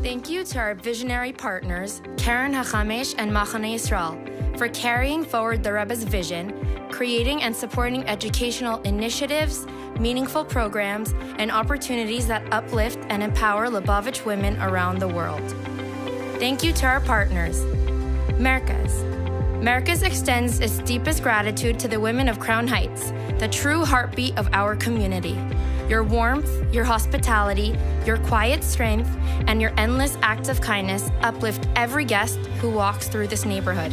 Thank you to our visionary partners, Karen HaChamesh and Machane Yisrael, for carrying forward the Rebbe's vision, creating and supporting educational initiatives, meaningful programs, and opportunities that uplift and empower Lubavitch women around the world. Thank you to our partners, Merkaz. Merkaz extends its deepest gratitude to the women of Crown Heights, the true heartbeat of our community. Your warmth, your hospitality, your quiet strength, and your endless acts of kindness uplift every guest who walks through this neighborhood.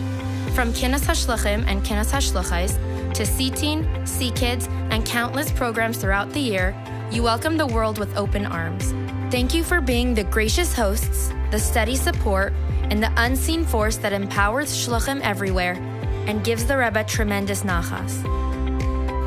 From Kinnas HaShluchim and Kinnas HaShluchais to C-Teen, C-Kids, and countless programs throughout the year, you welcome the world with open arms. Thank you for being the gracious hosts, the steady support, and the unseen force that empowers Shluchim everywhere and gives the Rebbe tremendous nachas.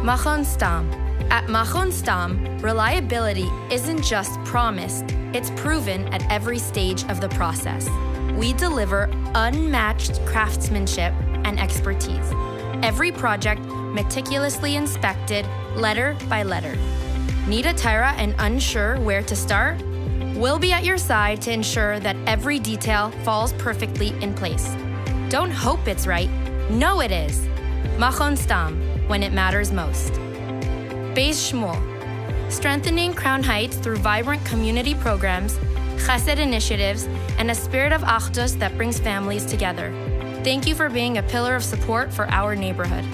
Machon Stam. At Machon Stam, reliability isn't just promised, it's proven at every stage of the process. We deliver unmatched craftsmanship and expertise. Every project meticulously inspected, letter by letter. Need a Tyra and unsure where to start? We'll be at your side to ensure that every detail falls perfectly in place. Don't hope it's right, know it is. Machon Stam, when it matters most. Beis Shmuel, strengthening Crown Heights through vibrant community programs, chesed initiatives, and a spirit of achdus that brings families together. Thank you for being a pillar of support for our neighborhood.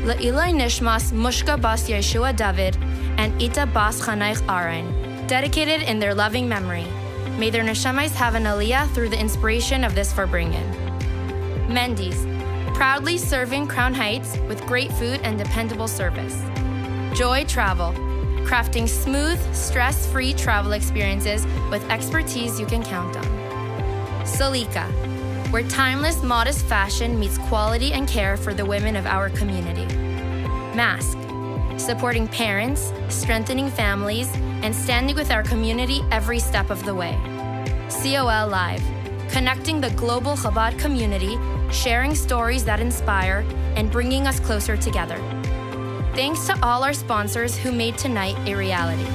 Le'ilai Nishmas Mushka Bas Yeshua David and Ita Bas Chanaich Arain, dedicated in their loving memory. May their neshamais have an aliyah through the inspiration of this Farbrengen. Mendy's, proudly serving Crown Heights with great food and dependable service. Joy Travel, crafting smooth, stress-free travel experiences with expertise you can count on. Salika, where timeless, modest fashion meets quality and care for the women of our community. Mask, supporting parents, strengthening families, and standing with our community every step of the way. COL Live, connecting the global Chabad community, sharing stories that inspire, and bringing us closer together. Thanks to all our sponsors who made tonight a reality.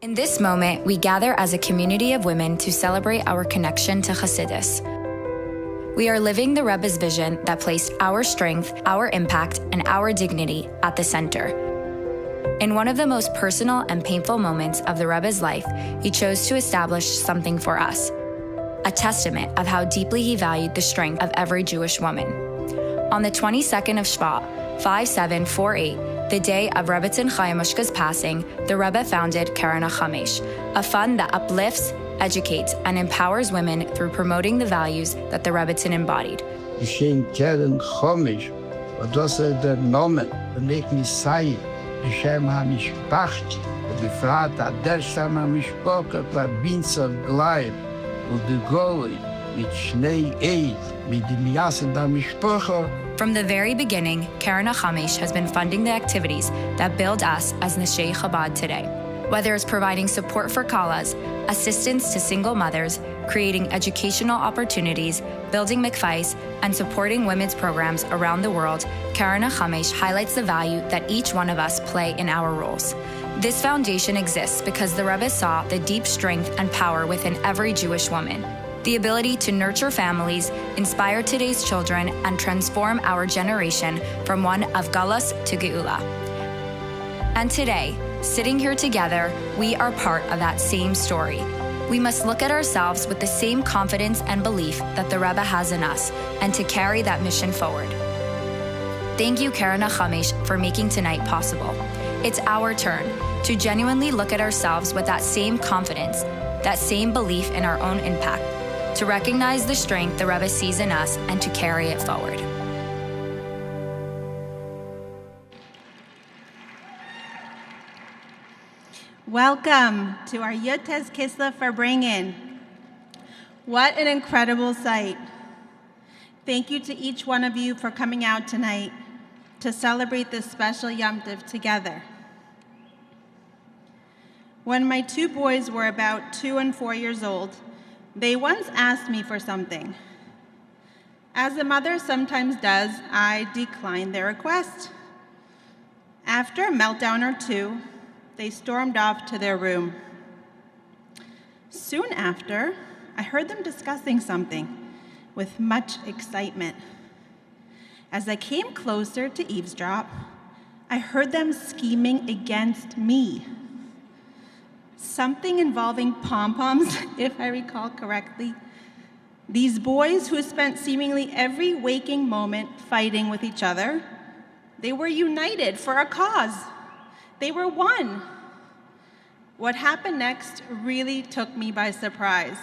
In this moment, we gather as a community of women to celebrate our connection to Hasidus. We are living the Rebbe's vision that placed our strength, our impact, and our dignity at the center. In one of the most personal and painful moments of the Rebbe's life, he chose to establish something for us, a testament of how deeply he valued the strength of every Jewish woman. On the 22nd of Shvat, 5748, the day of Rebbetzin Chayamushka's passing, the Rebbe founded Keren HaChamesh, a fund that uplifts, educates, and empowers women through promoting the values that the Rebbetzin embodied. Geschehen Keren HaChamesh, und das der Name, und ich mich sei, Hashem HaMishpachti, und befragt hat der Shem HaMishpacha, verbindet gleich, und die Goli, mit Schnee Eid, mit dem Yasen HaMishpacha. From the very beginning, Keren HaChamesh has been funding the activities that build us as Neshei Chabad today. Whether it's providing support for Kalas, assistance to single mothers, creating educational opportunities, building mikvahs, and supporting women's programs around the world, Keren HaChamesh highlights the value that each one of us play in our roles. This foundation exists because the Rebbe saw the deep strength and power within every Jewish woman, the ability to nurture families, inspire today's children, and transform our generation from one of Galus to Geula. And today, sitting here together, we are part of that same story. We must look at ourselves with the same confidence and belief that the Rebbe has in us, and to carry that mission forward. Thank you, Keren HaChamesh, for making tonight possible. It's our turn to genuinely look at ourselves with that same confidence, that same belief in our own impact, to recognize the strength the Rebbe sees in us and to carry it forward. Welcome to our Yotes Kislev Farbrengen. What an incredible sight. Thank you to each one of you for coming out tonight to celebrate this special Yom Tov together. When my two boys were about 2 and 4 years old, they once asked me for something. As a mother sometimes does, I declined their request. After a meltdown or two, they stormed off to their room. Soon after, I heard them discussing something with much excitement. As I came closer to eavesdrop, I heard them scheming against me. Something involving pom-poms, if I recall correctly. These boys who spent seemingly every waking moment fighting with each other, they were united for a cause. They were one. What happened next really took me by surprise.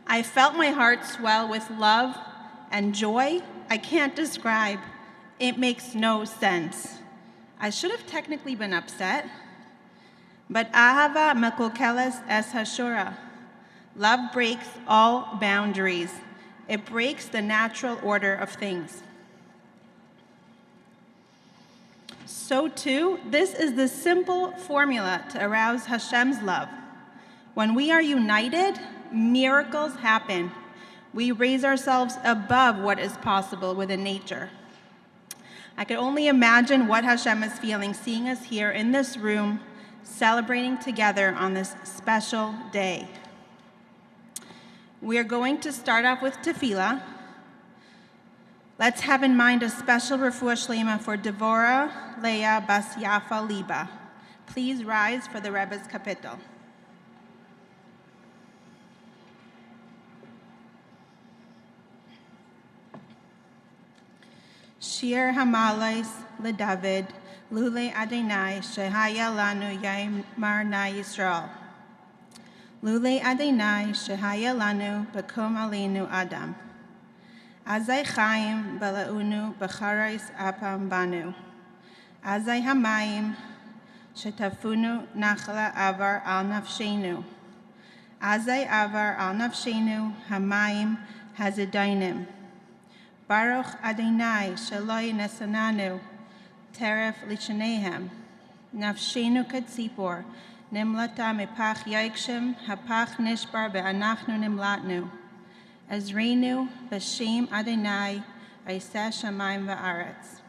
I felt my heart swell with love and joy I can't describe. It makes no sense. I should have technically been upset. But ahava mekolkeles es hashura. Love breaks all boundaries. It breaks the natural order of things. So too, this is the simple formula to arouse Hashem's love. When we are united, miracles happen. We raise ourselves above what is possible within nature. I can only imagine what Hashem is feeling, seeing us here in this room, celebrating together on this special day. We are going to start off with tefillah. Let's have in mind a special refuah shlema for Devorah Leah Bas Yafa Liba. Please rise for the Rebbe's kapitel. Shir Hamalais LeDavid Lule Adonai Shehaya Lanu Yaimar Na Yisrael. Lule Adonai Shehaya Lanu Bekum Alinu Adam. Azai Chaim Balaunu Becharais Apam Banu. Azai Hamayim Shetafunu Nachla Avar Al Nafshenu. Azai Avar Al Nafshenu Hamayim Hazedainim. Baruch Adonai Shaloi Nesananu Teref Lichanehem. Nafshenu Katzipor Nimlata Mepach Yaikshem Hapach Nishbar Be'anachnu Nimlatnu. Ezreinu B'Shem Adonai Aiseh Shamayim Va'aretz.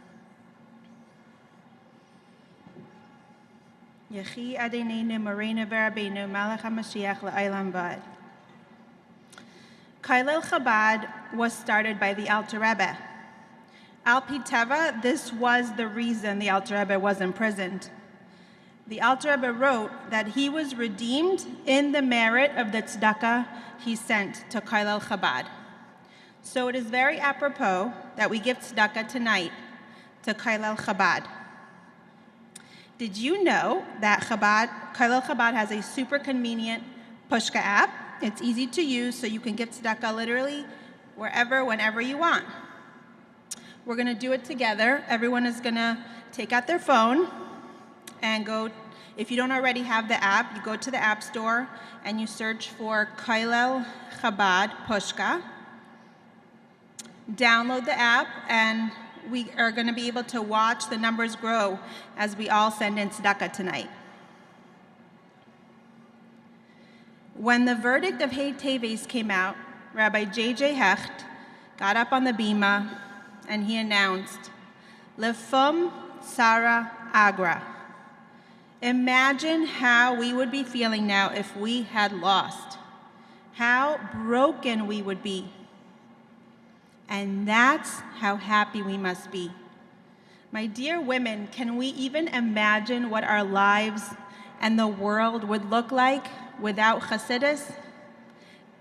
Yechi Adonenu Morenu V'Rabbeinu Melech HaMashiach L'Olam Va'ed. Kollel Chabad was started by the Alter Rebbe. Al Pi Teva, this was the reason the Alter Rebbe was imprisoned. The Alter Rebbe wrote that he was redeemed in the merit of the Tzedakah he sent to Kollel Chabad. So it is very apropos that we give Tzedakah tonight to Kollel Chabad. Did you know that Kollel Chabad has a super convenient Pushka app? It's easy to use, so you can give Tzedakah literally wherever, whenever you want. We're going to do it together. Everyone is going to take out their phone and go. If you don't already have the app, you go to the App Store and you search for Kollel Chabad Pushka. Download the app, and we are going to be able to watch the numbers grow as we all send in tzedakah tonight. When the verdict of Hey Teves came out, Rabbi J.J. Hecht got up on the bima and he announced, Lefum Tsara Agra. Imagine how we would be feeling now if we had lost. How broken we would be. And that's how happy we must be. My dear women, can we even imagine what our lives and the world would look like without Chassidus?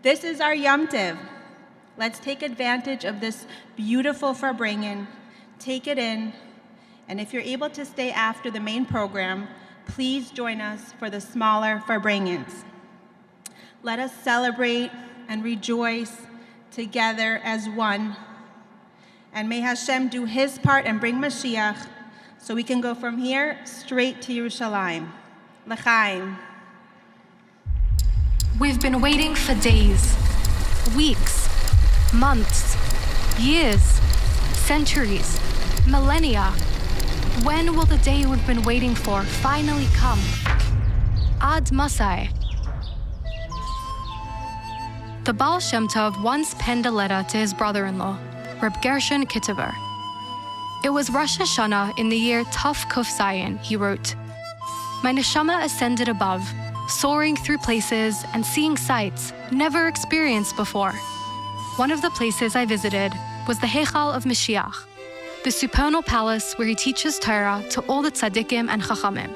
This is our Yom Tiv. Let's take advantage of this beautiful Farbrengen, take it in, and if you're able to stay after the main program, please join us for the smaller Farbrengens. Let us celebrate and rejoice together as one. And may Hashem do his part and bring Mashiach so we can go from here straight to Yerushalayim. L'chaim. We've been waiting for days, weeks, months, years, centuries, millennia. When will the day we've been waiting for finally come? Ad Masai. The Baal Shem Tov once penned a letter to his brother-in-law, Reb Gershon Kittiver. It was Rosh Hashanah in the year Tuf Kuf Zayin, he wrote, My neshama ascended above, soaring through places and seeing sights never experienced before. One of the places I visited was the Heichal of Mashiach, the supernal palace where he teaches Torah to all the tzaddikim and chachamim.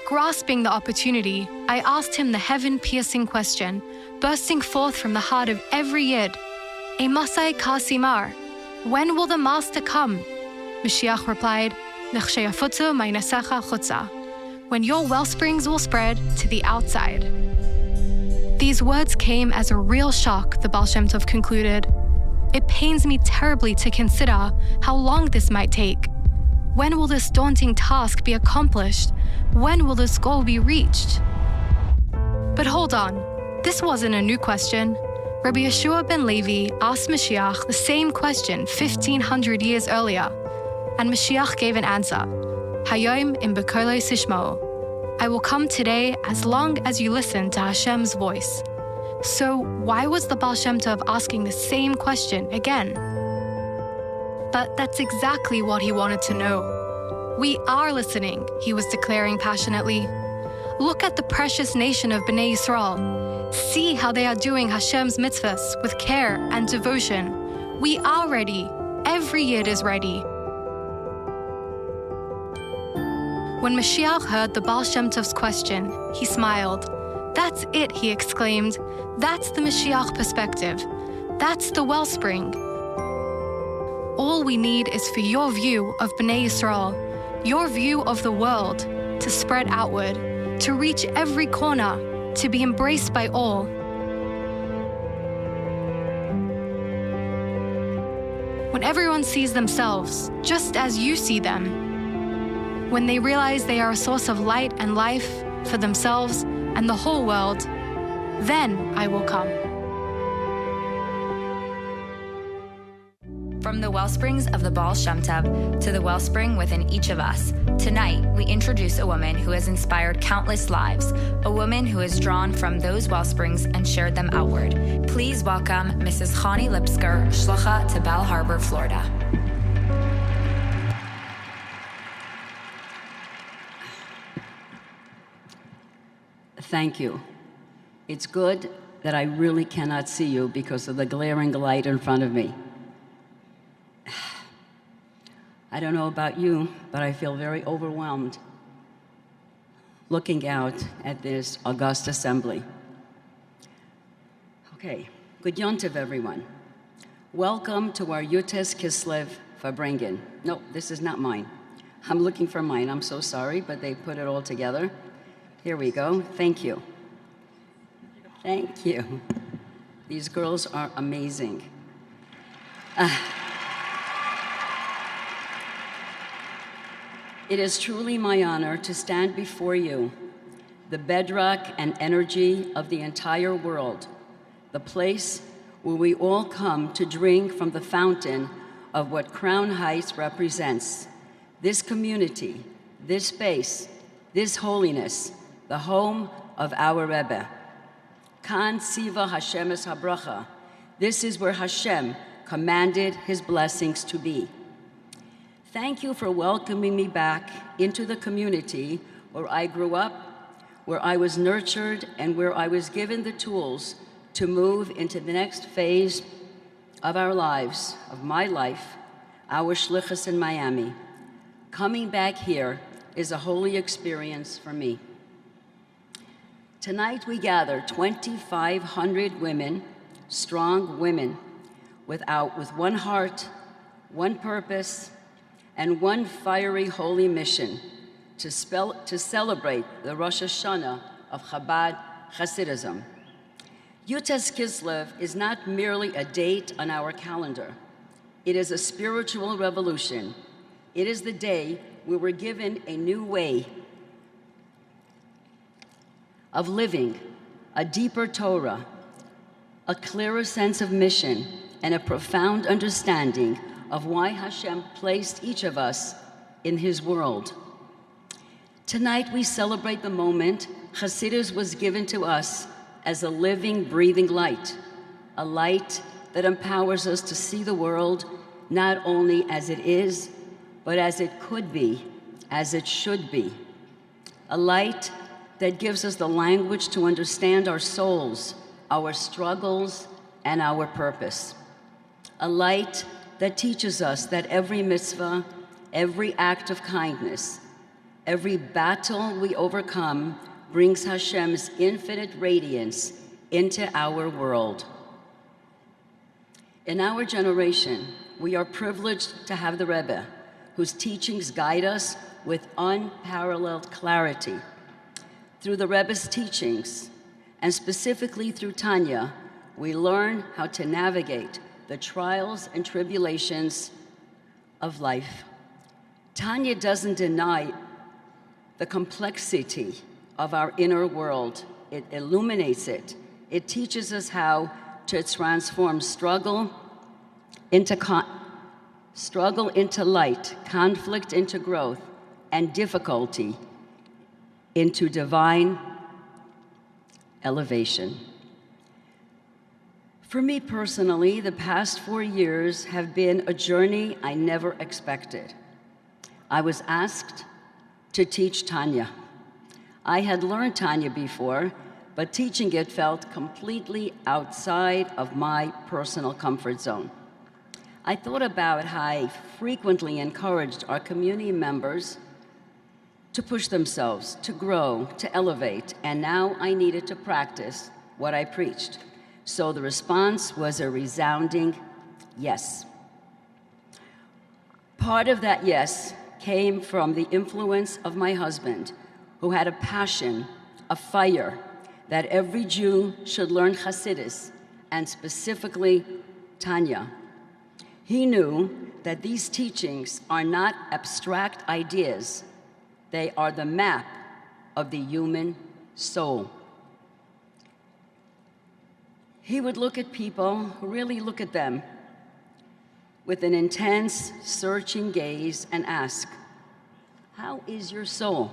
Grasping the opportunity, I asked him the heaven-piercing question, bursting forth from the heart of every Yid, Emasai Kasimar, when will the Master come? Mashiach replied, Nechsheyafutzu ma'inasecha chutza, when your wellsprings will spread to the outside. These words came as a real shock, the Baal Shem Tov concluded. It pains me terribly to consider how long this might take. When will this daunting task be accomplished? When will this goal be reached? But hold on, this wasn't a new question. Rabbi Yeshua ben Levi asked Mashiach the same question 1,500 years earlier, and Mashiach gave an answer. Hayom im bekolei sishmo. I will come today as long as you listen to Hashem's voice. So why was the Baal Shem Tov asking the same question again? But that's exactly what he wanted to know. We are listening, he was declaring passionately. Look at the precious nation of Bnei Yisrael. See how they are doing Hashem's mitzvahs with care and devotion. We are ready. Every Yid is ready. When Mashiach heard the Baal Shem Tov's question, he smiled. That's it, he exclaimed. That's the Mashiach perspective. That's the wellspring. All we need is for your view of Bnei Yisrael, your view of the world, to spread outward, to reach every corner, to be embraced by all. When everyone sees themselves just as you see them, when they realize they are a source of light and life for themselves and the whole world, then I will come. From the wellsprings of the Baal Shem Tov to the wellspring within each of us, tonight we introduce a woman who has inspired countless lives, a woman who has drawn from those wellsprings and shared them outward. Please welcome Mrs. Chani Lipsker, Shlucha to Bell Harbor, Florida. thank you. It's good that I really cannot see you because of the glaring light in front of me. I don't know about you, but I feel very overwhelmed looking out at this august assembly. Okay, good yontiv, everyone. Welcome to our Hour Farbrengen. No, this is not mine. I'm looking for mine. I'm so sorry, but they put it all together. Here we go. Thank you. Thank you. These girls are amazing. It is truly my honor to stand before you, the bedrock and energy of the entire world, the place where we all come to drink from the fountain of what Crown Heights represents. This community, this space, this holiness, the home of our Rebbe. Kan Siva Hashem es habracha. This is where Hashem commanded his blessings to be. Thank you for welcoming me back into the community where I grew up, where I was nurtured, and where I was given the tools to move into the next phase of our lives, of my life, our shlichus in Miami. Coming back here is a holy experience for me. Tonight we gather 2,500 women, strong women, with one heart, one purpose, and one fiery holy mission to celebrate the Rosh Hashanah of Chabad Hasidism. Yutes Kislev is not merely a date on our calendar. It is a spiritual revolution. It is the day we were given a new way of living, a deeper Torah, a clearer sense of mission, and a profound understanding of why Hashem placed each of us in his world. Tonight we celebrate the moment Hasidus was given to us as a living, breathing light, a light that empowers us to see the world not only as it is, but as it could be, as it should be. A light that gives us the language to understand our souls, our struggles, and our purpose. A light that teaches us that every mitzvah, every act of kindness, every battle we overcome brings Hashem's infinite radiance into our world. In our generation, we are privileged to have the Rebbe, whose teachings guide us with unparalleled clarity. Through the Rebbe's teachings, and specifically through Tanya, we learn how to navigate the trials and tribulations of life. Tanya doesn't deny the complexity of our inner world. It illuminates it. It teaches us how to transform struggle into light, conflict into growth, and difficulty into divine elevation. For me personally, the past 4 years have been a journey I never expected. I was asked to teach Tanya. I had learned Tanya before, but teaching it felt completely outside of my personal comfort zone. I thought about how I frequently encouraged our community members to push themselves, to grow, to elevate, and now I needed to practice what I preached. So the response was a resounding yes. Part of that yes came from the influence of my husband, who had a passion, a fire, that every Jew should learn Hasidus, and specifically Tanya. He knew that these teachings are not abstract ideas. They are the map of the human soul. He would look at people, really look at them, with an intense, searching gaze and ask, "How is your soul?"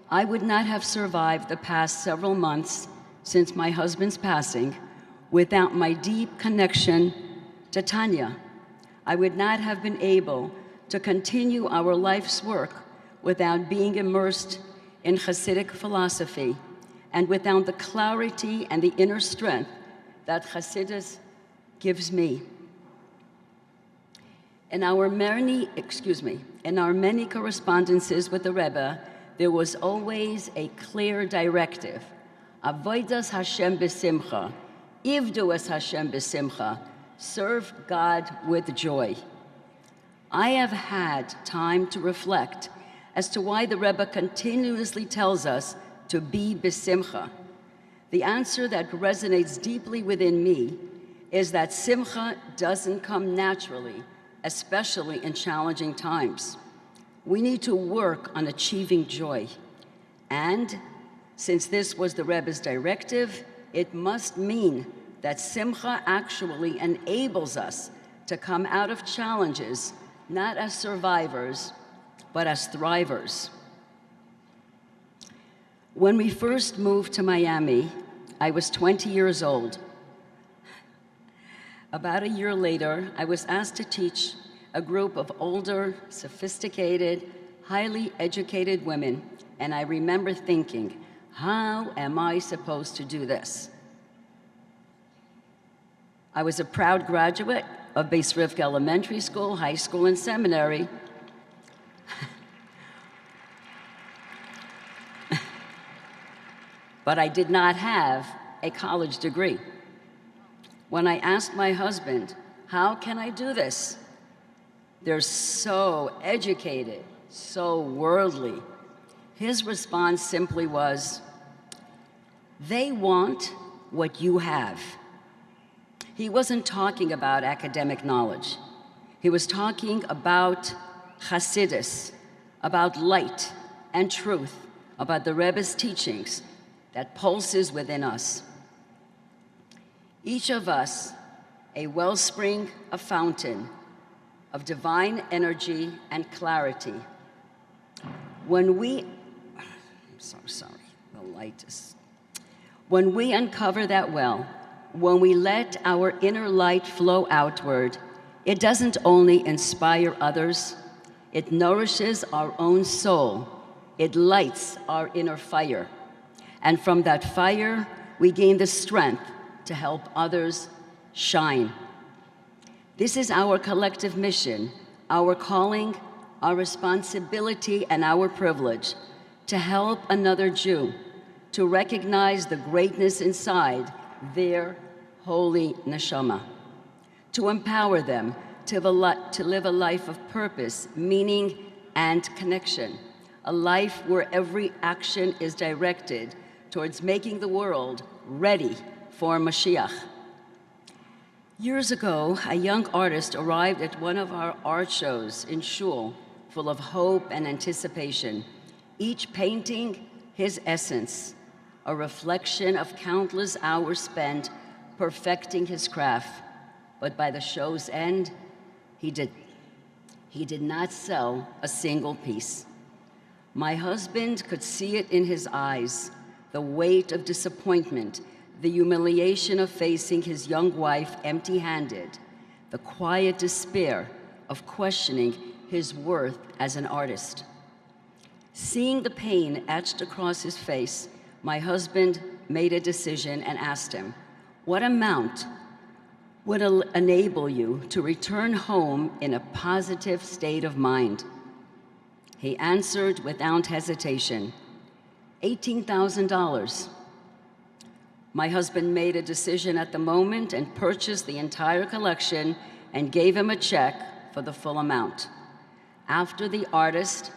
I would not have survived the past several months since my husband's passing without my deep connection to Tanya. I would not have been able to continue our life's work without being immersed in Hasidic philosophy and without the clarity and the inner strength that Hasidus gives me. In our many correspondences with the Rebbe, there was always a clear directive. Avodas Hashem b'simcha, ivdu es Hashem b'simcha, serve God with joy. I have had time to reflect as to why the Rebbe continuously tells us to be b'simcha. The answer that resonates deeply within me is that simcha doesn't come naturally, especially in challenging times. We need to work on achieving joy. And since this was the Rebbe's directive, it must mean that simcha actually enables us to come out of challenges not as survivors, but as thrivers. When we first moved to Miami, I was 20 years old. About a year later, I was asked to teach a group of older, sophisticated, highly educated women, and I remember thinking, how am I supposed to do this? I was a proud graduate of Beis Rivka Elementary School, high school, and seminary. But I did not have a college degree. When I asked my husband, how can I do this? They're so educated, so worldly. His response simply was, they want what you have. He wasn't talking about academic knowledge. He was talking about Hasidus, about light and truth, about the Rebbe's teachings that pulses within us. Each of us, a wellspring, a fountain of divine energy and clarity. When we uncover that well, when we let our inner light flow outward, it doesn't only inspire others, it nourishes our own soul. It lights our inner fire. And from that fire, we gain the strength to help others shine. This is our collective mission, our calling, our responsibility, and our privilege to help another Jew to recognize the greatness inside their holy neshama, to empower them to live a life of purpose, meaning, and connection, a life where every action is directed towards making the world ready for Mashiach. Years ago, a young artist arrived at one of our art shows in Shul, full of hope and anticipation, each painting his essence, a reflection of countless hours spent perfecting his craft. But by the show's end, he did not sell a single piece. My husband could see it in his eyes, the weight of disappointment, the humiliation of facing his young wife empty-handed, the quiet despair of questioning his worth as an artist. Seeing the pain etched across his face, my husband made a decision and asked him, what amount would enable you to return home in a positive state of mind? He answered without hesitation, $18,000. My husband made a decision at the moment and purchased the entire collection and gave him a check for the full amount. After the artist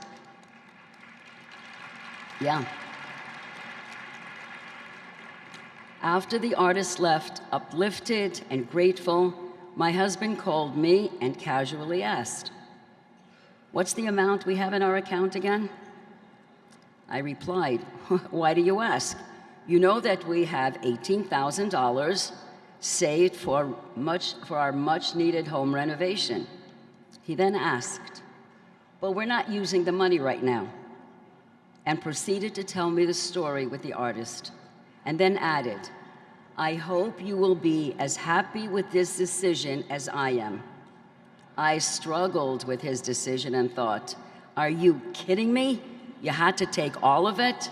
left, uplifted and grateful, my husband called me and casually asked, what's the amount we have in our account again? I replied, why do you ask? You know that we have $18,000 saved for our much-needed home renovation. He then asked, but we're not using the money right now, and proceeded to tell me the story with the artist, and then added, I hope you will be as happy with this decision as I am. I struggled with his decision and thought, are you kidding me? You had to take all of it?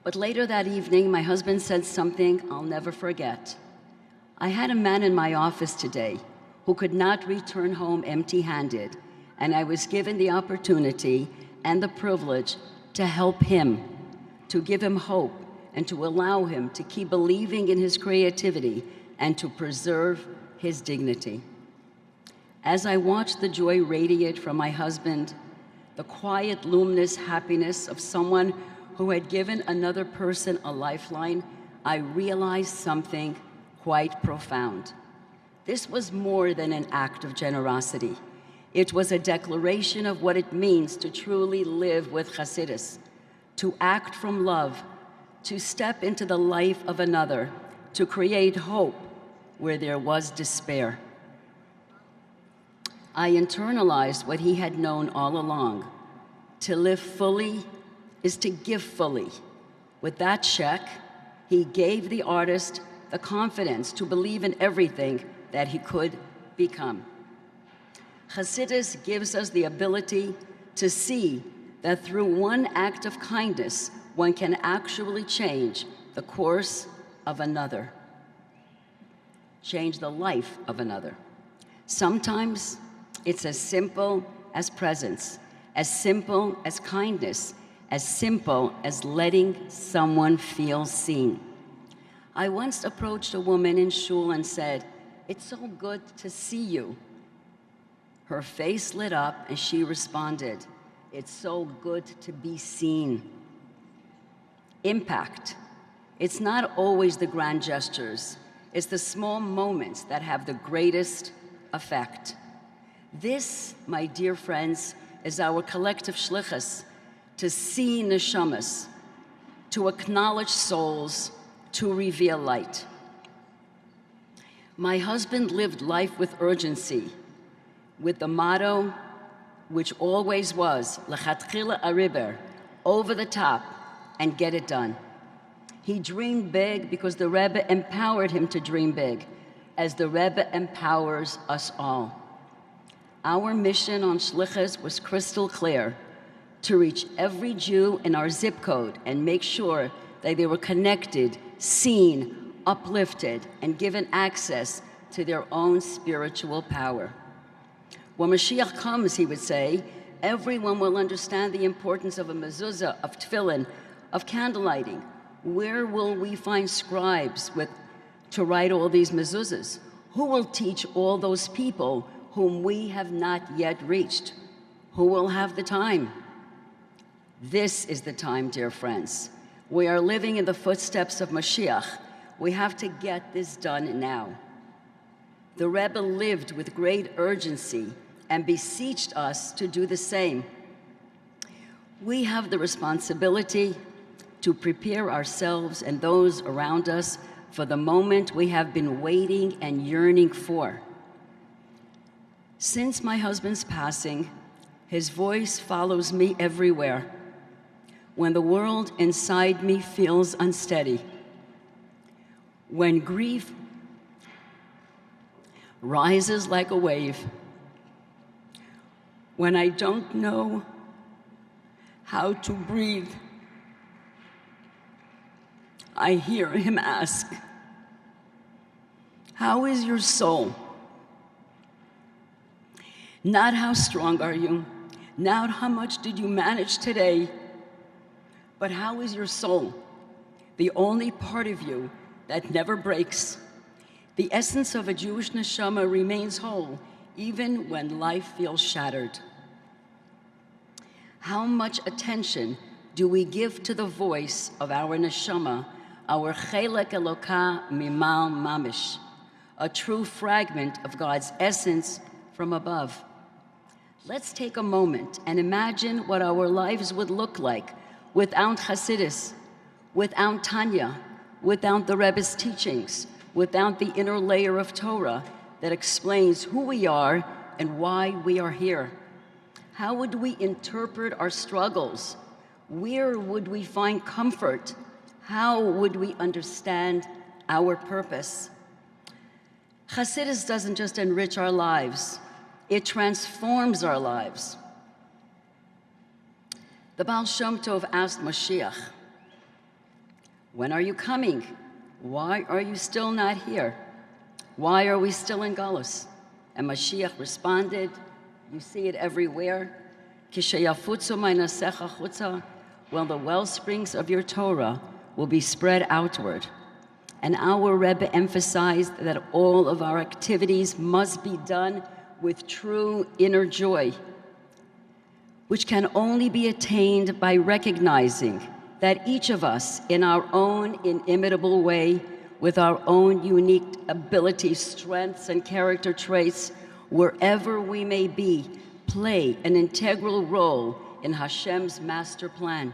But later that evening, my husband said something I'll never forget. I had a man in my office today who could not return home empty-handed, and I was given the opportunity and the privilege to help him, to give him hope, and to allow him to keep believing in his creativity and to preserve his dignity. As I watched the joy radiate from my husband, the quiet, luminous happiness of someone who had given another person a lifeline, I realized something quite profound. This was more than an act of generosity. It was a declaration of what it means to truly live with Hasidus, to act from love, to step into the life of another, to create hope where there was despair. I internalized what he had known all along. To live fully is to give fully. With that check, he gave the artist the confidence to believe in everything that he could become. Hasidus gives us the ability to see that through one act of kindness, one can actually change the course of another, change the life of another. Sometimes it's as simple as presence, as simple as kindness, as simple as letting someone feel seen. I once approached a woman in shul and said, "It's so good to see you." Her face lit up and she responded, "It's so good to be seen." Impact. It's not always the grand gestures. It's the small moments that have the greatest effect. This, my dear friends, is our collective shlichus, to see neshamas, to acknowledge souls, to reveal light. My husband lived life with urgency, with the motto, which always was, lechatchila ariber, over the top, and get it done. He dreamed big because the Rebbe empowered him to dream big, as the Rebbe empowers us all. Our mission on Shlichus was crystal clear: to reach every Jew in our zip code and make sure that they were connected, seen, uplifted, and given access to their own spiritual power. When Mashiach comes, he would say, everyone will understand the importance of a mezuzah, of tefillin, of candlelighting. Where will we find scribes to write all these mezuzahs? Who will teach all those people whom we have not yet reached? Who will have the time? This is the time, dear friends. We are living in the footsteps of Mashiach. We have to get this done now. The Rebbe lived with great urgency and beseeched us to do the same. We have the responsibility to prepare ourselves and those around us for the moment we have been waiting and yearning for. Since my husband's passing, his voice follows me everywhere. When the world inside me feels unsteady, when grief rises like a wave, when I don't know how to breathe, I hear him ask, "How is your soul?" Not how strong are you, not how much did you manage today, but how is your soul, the only part of you that never breaks. The essence of a Jewish neshama remains whole, even when life feels shattered. How much attention do we give to the voice of our neshama, our chelek Elokah mimal mamish, a true fragment of God's essence from above? Let's take a moment and imagine what our lives would look like without Hasidus, without Tanya, without the Rebbe's teachings, without the inner layer of Torah that explains who we are and why we are here. How would we interpret our struggles? Where would we find comfort? How would we understand our purpose? Hasidus doesn't just enrich our lives, it transforms our lives. The Baal Shem Tov asked Mashiach, "When are you coming? Why are you still not here? Why are we still in Galus?" And Mashiach responded, you see it everywhere, "Kishayafutzu ma'inasecha chutza," well, the well springs of your Torah will be spread outward. And our Rebbe emphasized that all of our activities must be done with true inner joy, which can only be attained by recognizing that each of us, in our own inimitable way, with our own unique abilities, strengths, and character traits, wherever we may be, play an integral role in Hashem's master plan.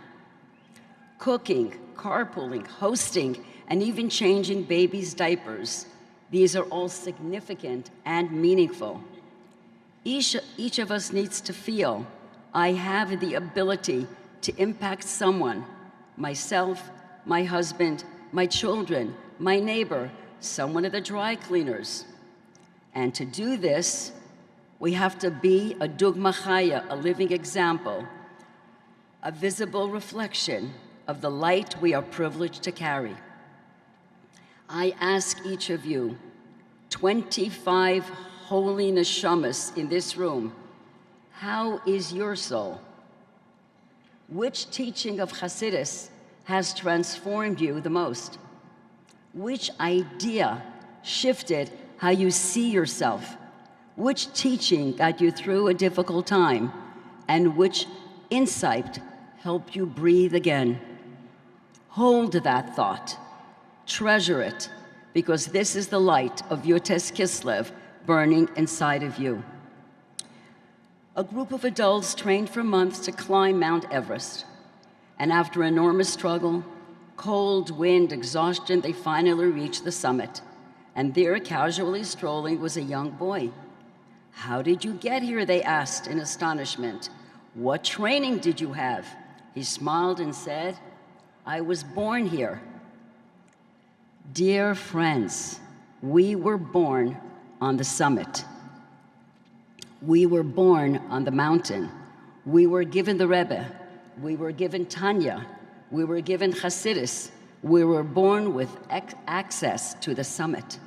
Cooking, carpooling, hosting, and even changing babies' diapers, these are all significant and meaningful. Each of us needs to feel, I have the ability to impact someone, myself, my husband, my children, my neighbor, someone at the dry cleaners. And to do this, we have to be a dugma chaya, a living example, a visible reflection of the light we are privileged to carry. I ask each of you, 25 holy neshamas in this room, how is your soul? Which teaching of Hasidus has transformed you the most? Which idea shifted how you see yourself? Which teaching got you through a difficult time? And which insight helped you breathe again? Hold that thought, treasure it, because this is the light of Yotes Kislev burning inside of you. A group of adults trained for months to climb Mount Everest. And after enormous struggle, cold, wind, exhaustion, they finally reached the summit. And there, casually strolling, was a young boy. "How did you get here?" they asked in astonishment. "What training did you have?" He smiled and said, "I was born here." Dear friends, we were born on the summit. We were born on the mountain. We were given the Rebbe. We were given Tanya. We were given Hasidus. We were born with access to the summit.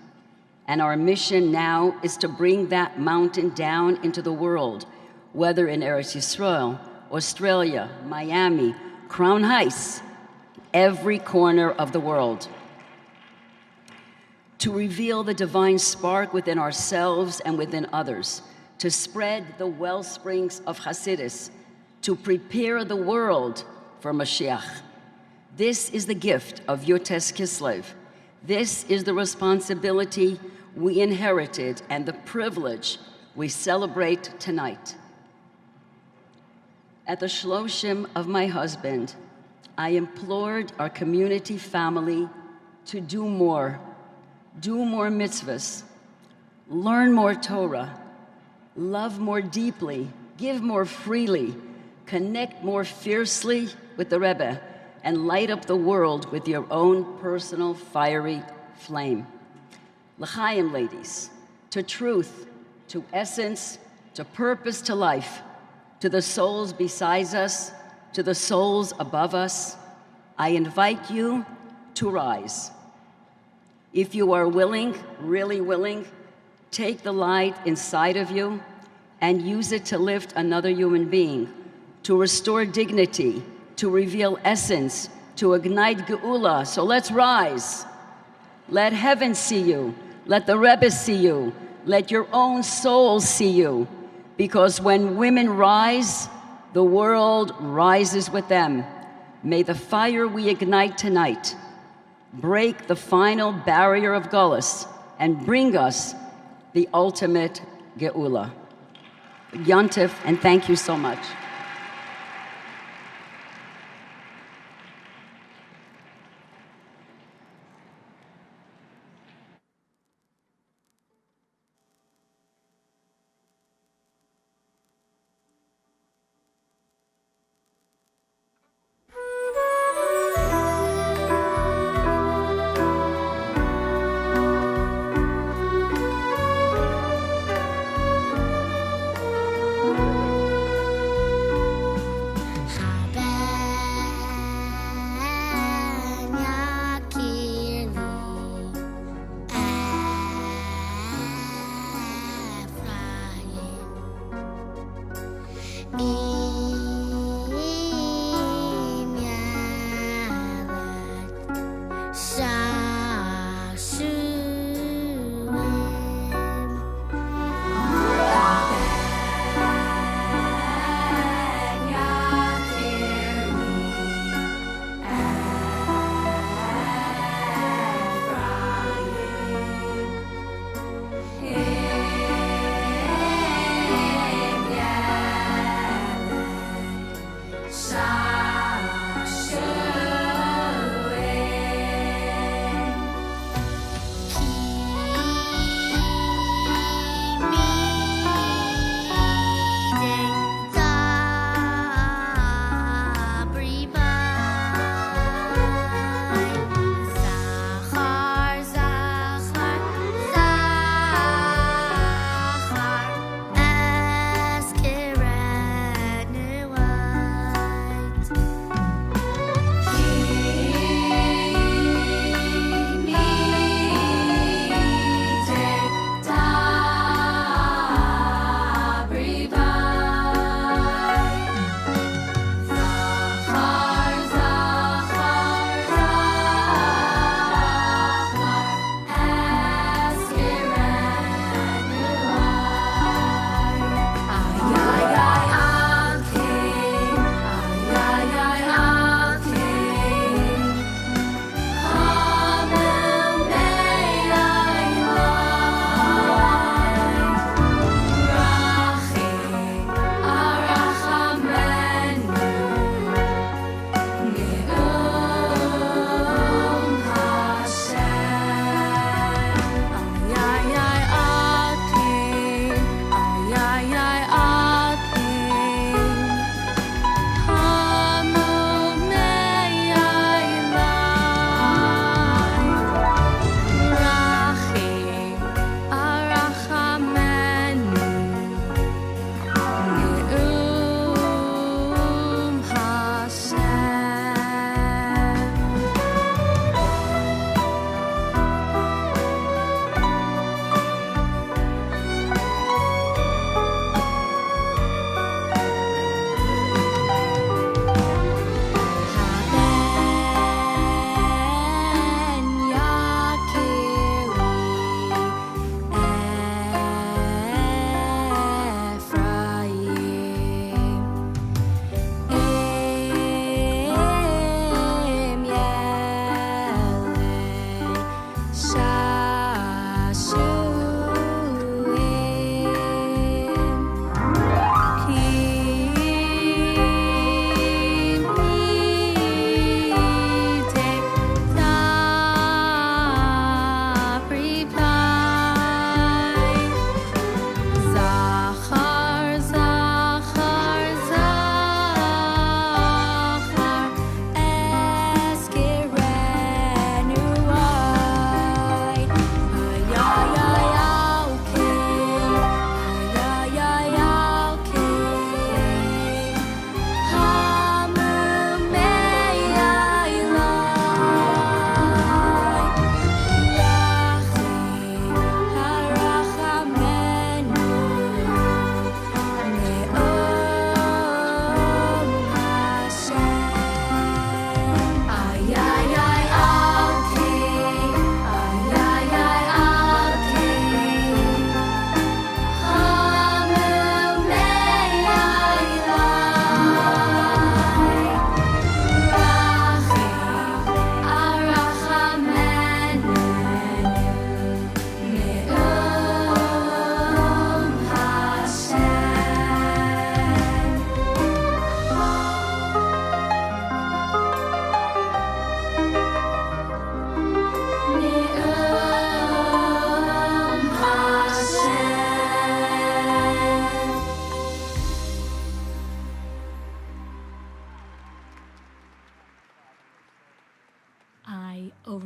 And our mission now is to bring that mountain down into the world, whether in Eretz Yisrael, Australia, Miami, Crown Heights, every corner of the world. To reveal the divine spark within ourselves and within others, to spread the wellsprings of Hasidus, to prepare the world for Mashiach. This is the gift of Yotes Kislev. This is the responsibility we inherited and the privilege we celebrate tonight. At the shloshim of my husband, I implored our community family to do more mitzvahs, learn more Torah, love more deeply, give more freely, connect more fiercely with the Rebbe, and light up the world with your own personal fiery flame. L'chaim, ladies, to truth, to essence, to purpose, to life, to the souls beside us, to the souls above us, I invite you to rise. If you are willing, really willing, take the light inside of you and use it to lift another human being, to restore dignity, to reveal essence, to ignite geula. So let's rise. Let heaven see you. Let the Rebbe see you. Let your own soul see you. Because when women rise, the world rises with them. May the fire we ignite tonight break the final barrier of Golus and bring us the ultimate geula. Yontif, and thank you so much.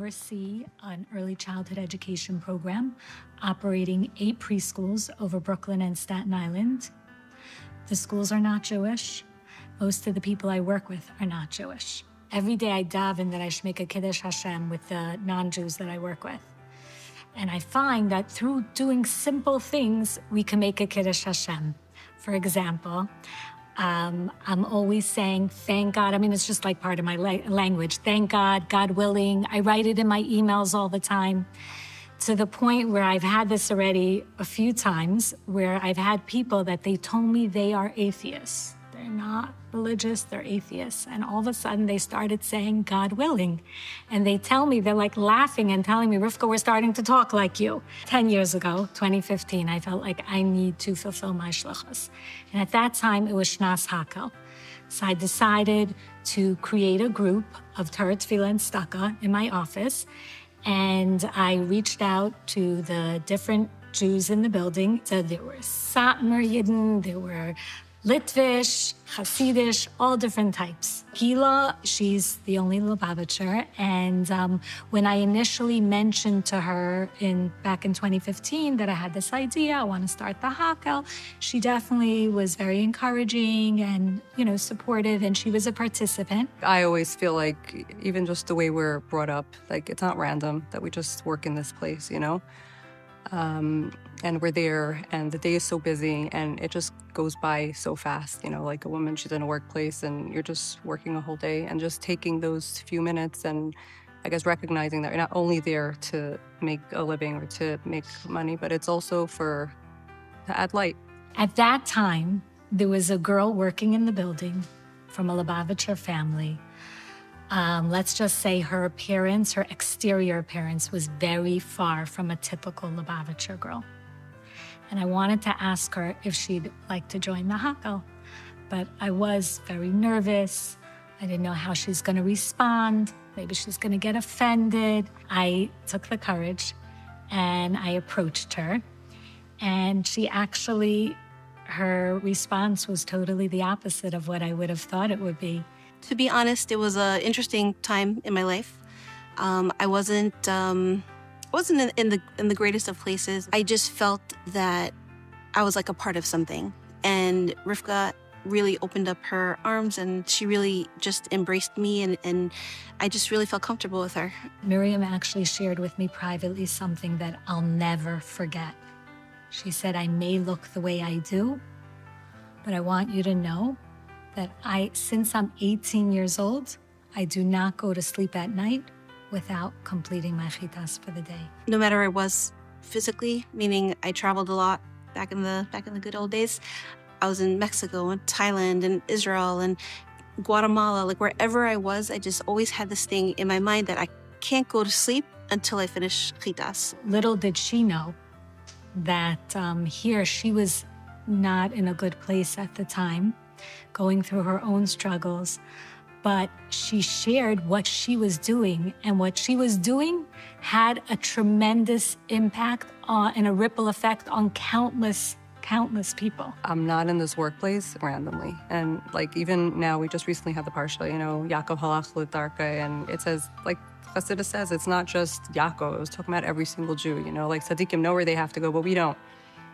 oversee an early childhood education program operating 8 preschools over Brooklyn and Staten Island. The schools are not Jewish. Most of the people I work with are not Jewish. Every day I daven that I should make a Kiddush Hashem with the non-Jews that I work with. And I find that through doing simple things, we can make a Kiddush Hashem. For example, I'm always saying, thank God. I mean, it's just like part of my language. Thank God, God willing. I write it in my emails all the time, to the point where I've had this already a few times, where I've had people that they told me they are atheists. They're not religious, they're atheists. And all of a sudden they started saying, God willing. And they tell me, they're like laughing and telling me, Rivka, we're starting to talk like you. 10 years ago, 2015, I felt like I need to fulfill my shlichus. And at that time, it was Shnas Hakel. So I decided to create a group of Torah, Tefillah, and Tzedakah in my office. And I reached out to the different Jews in the building. So there were Satmar Yidden, there were Litvish, Hasidish, all different types. Gila, she's the only Lubavitcher, and when I initially mentioned to her back in 2015 that I had this idea, I want to start the Hakel, she definitely was very encouraging and, supportive, and she was a participant. I always feel like even just the way we're brought up, like it's not random that we just work in this place, and we're there, and the day is so busy, and it just goes by so fast. Like a woman, she's in a workplace, and you're just working a whole day, and just taking those few minutes, and I guess recognizing that you're not only there to make a living or to make money, but it's also to add light. At that time, there was a girl working in the building from a Lubavitcher family. Let's just say her appearance, her exterior appearance, was very far from a typical Lubavitcher girl. And I wanted to ask her if she'd like to join the Hakel. But I was very nervous. I didn't know how she's going to respond. Maybe she's going to get offended. I took the courage and I approached her. And her response was totally the opposite of what I would have thought it would be. To be honest, it was an interesting time in my life. I wasn't in the greatest of places. I just felt that I was like a part of something. And Rivka really opened up her arms, and she really just embraced me, and I just really felt comfortable with her. Miriam actually shared with me privately something that I'll never forget. She said, I may look the way I do, but I want you to know that since I'm 18 years old, I do not go to sleep at night without completing my chitas for the day. No matter where I was physically, meaning I traveled a lot back in the good old days. I was in Mexico and Thailand and Israel and Guatemala. Like wherever I was, I just always had this thing in my mind that I can't go to sleep until I finish chitas. Little did she know that here she was not in a good place at the time, going through her own struggles. But she shared what she was doing, and what she was doing had a tremendous impact and a ripple effect on countless people. I'm not in this workplace randomly. And like even now, we just recently had the parsha, Yaakov halach l'darka, and it says, like Chassidus says, it's not just Yaakov. It was talking about every single Jew, like tzaddikim know where they have to go, but we don't.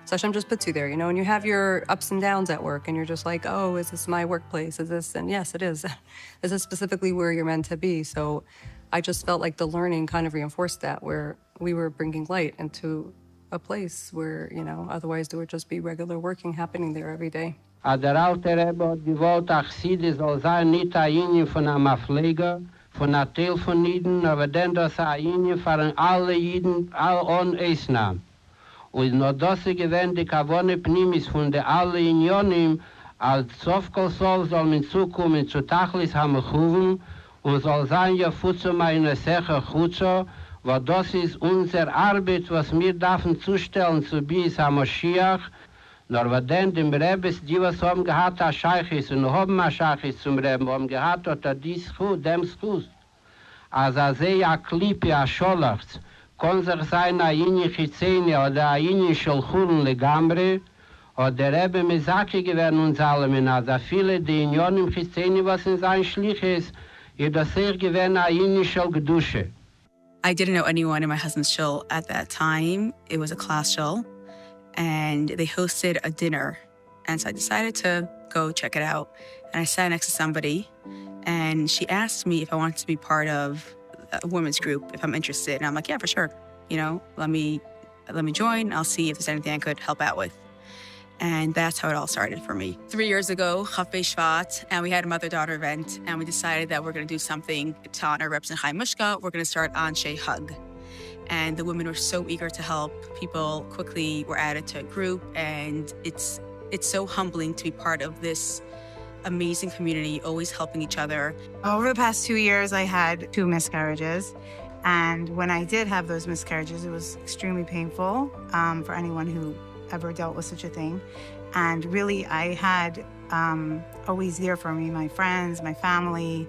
So Hashem just puts you there, and you have your ups and downs at work, and you're just like, oh, is this my workplace? Is this? And yes, it is. This is specifically where you're meant to be. So I just felt like the learning kind of reinforced that, where we were bringing light into a place where, otherwise there would just be regular working happening there every day. Der alte Rebbe hat gewollt, Chassidus soll sein nicht ein Linie von einem Pfleger, von einem Teil von Jiden, aber denn das ein Linie von alle Jiden, all on Eisnam. Und nur das gewähnt die Kavone Pnimis von der alle Unionen, als Sofkolsol soll man zukommen zu Tachlis Hamechuven und soll sein ja Futsu meine Seche Chutzo, weil das ist unsere Arbeit, was wir dürfen zustellen zu Bis HaMoshiach, nur weil denn dem Rebes, die was haben gehabt, a Scheichis und haben a Scheichis zum Reben, haben gehabt, oder dies Schut, dem Schut. Als sehr a Klippe, a Scholachs, kann sich sein a Inni Chitzeni oder a Inni Scholchuren legambre, oder der Rebbe Mesaki gewähren uns alle, als viele die Unionen Chitzeni, was in sein Schlich ist, ihr das sehr gewähren a Inni Scholgedusche. I didn't know anyone in my husband's shul at that time. It was a class shul, and they hosted a dinner. And so I decided to go check it out. And I sat next to somebody, and she asked me if I wanted to be part of a women's group, if I'm interested. And I'm like, yeah, for sure. Let me join. I'll see if there's anything I could help out with. And that's how it all started for me. 3 years ago, Chaf Shvat, and we had a mother-daughter event, and we decided that we're going to do something to honor Reb Chaim Mushka. We're going to start Anshe Hug. And the women were so eager to help. People quickly were added to a group, and it's so humbling to be part of this amazing community, always helping each other. Over the past 2 years, I had 2 miscarriages. And when I did have those miscarriages, it was extremely painful for anyone who ever dealt with such a thing. And really, I had always there for me, my friends, my family,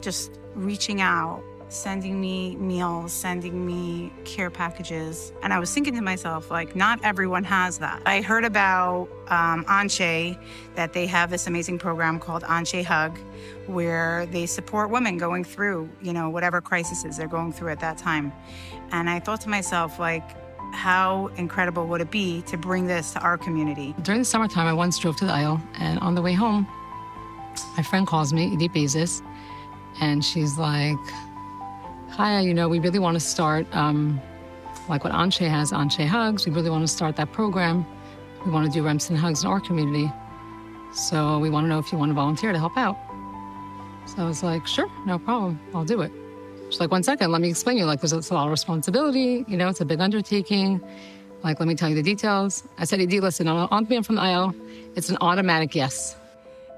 just reaching out, sending me meals, sending me care packages. And I was thinking to myself, like, not everyone has that. I heard about Anshe, that they have this amazing program called Anshe Hug, where they support women going through, whatever crises they're going through at that time. And I thought to myself, like, how incredible would it be to bring this to our community? During the summertime, I once drove to the aisle, and on the way home, my friend calls me, Edith Bezos, and she's like, hi, we really want to start, like what Anshe has, Anshe Hugs. We really want to start that program. We want to do Remsen Hugs in our community. So we want to know if you want to volunteer to help out. So I was like, sure, no problem, I'll do it. She's like, 1 second, let me explain you. Like, there's a lot of responsibility, it's a big undertaking. Like, let me tell you the details. I said, Edie, listen, on the way from the aisle, it's an automatic yes.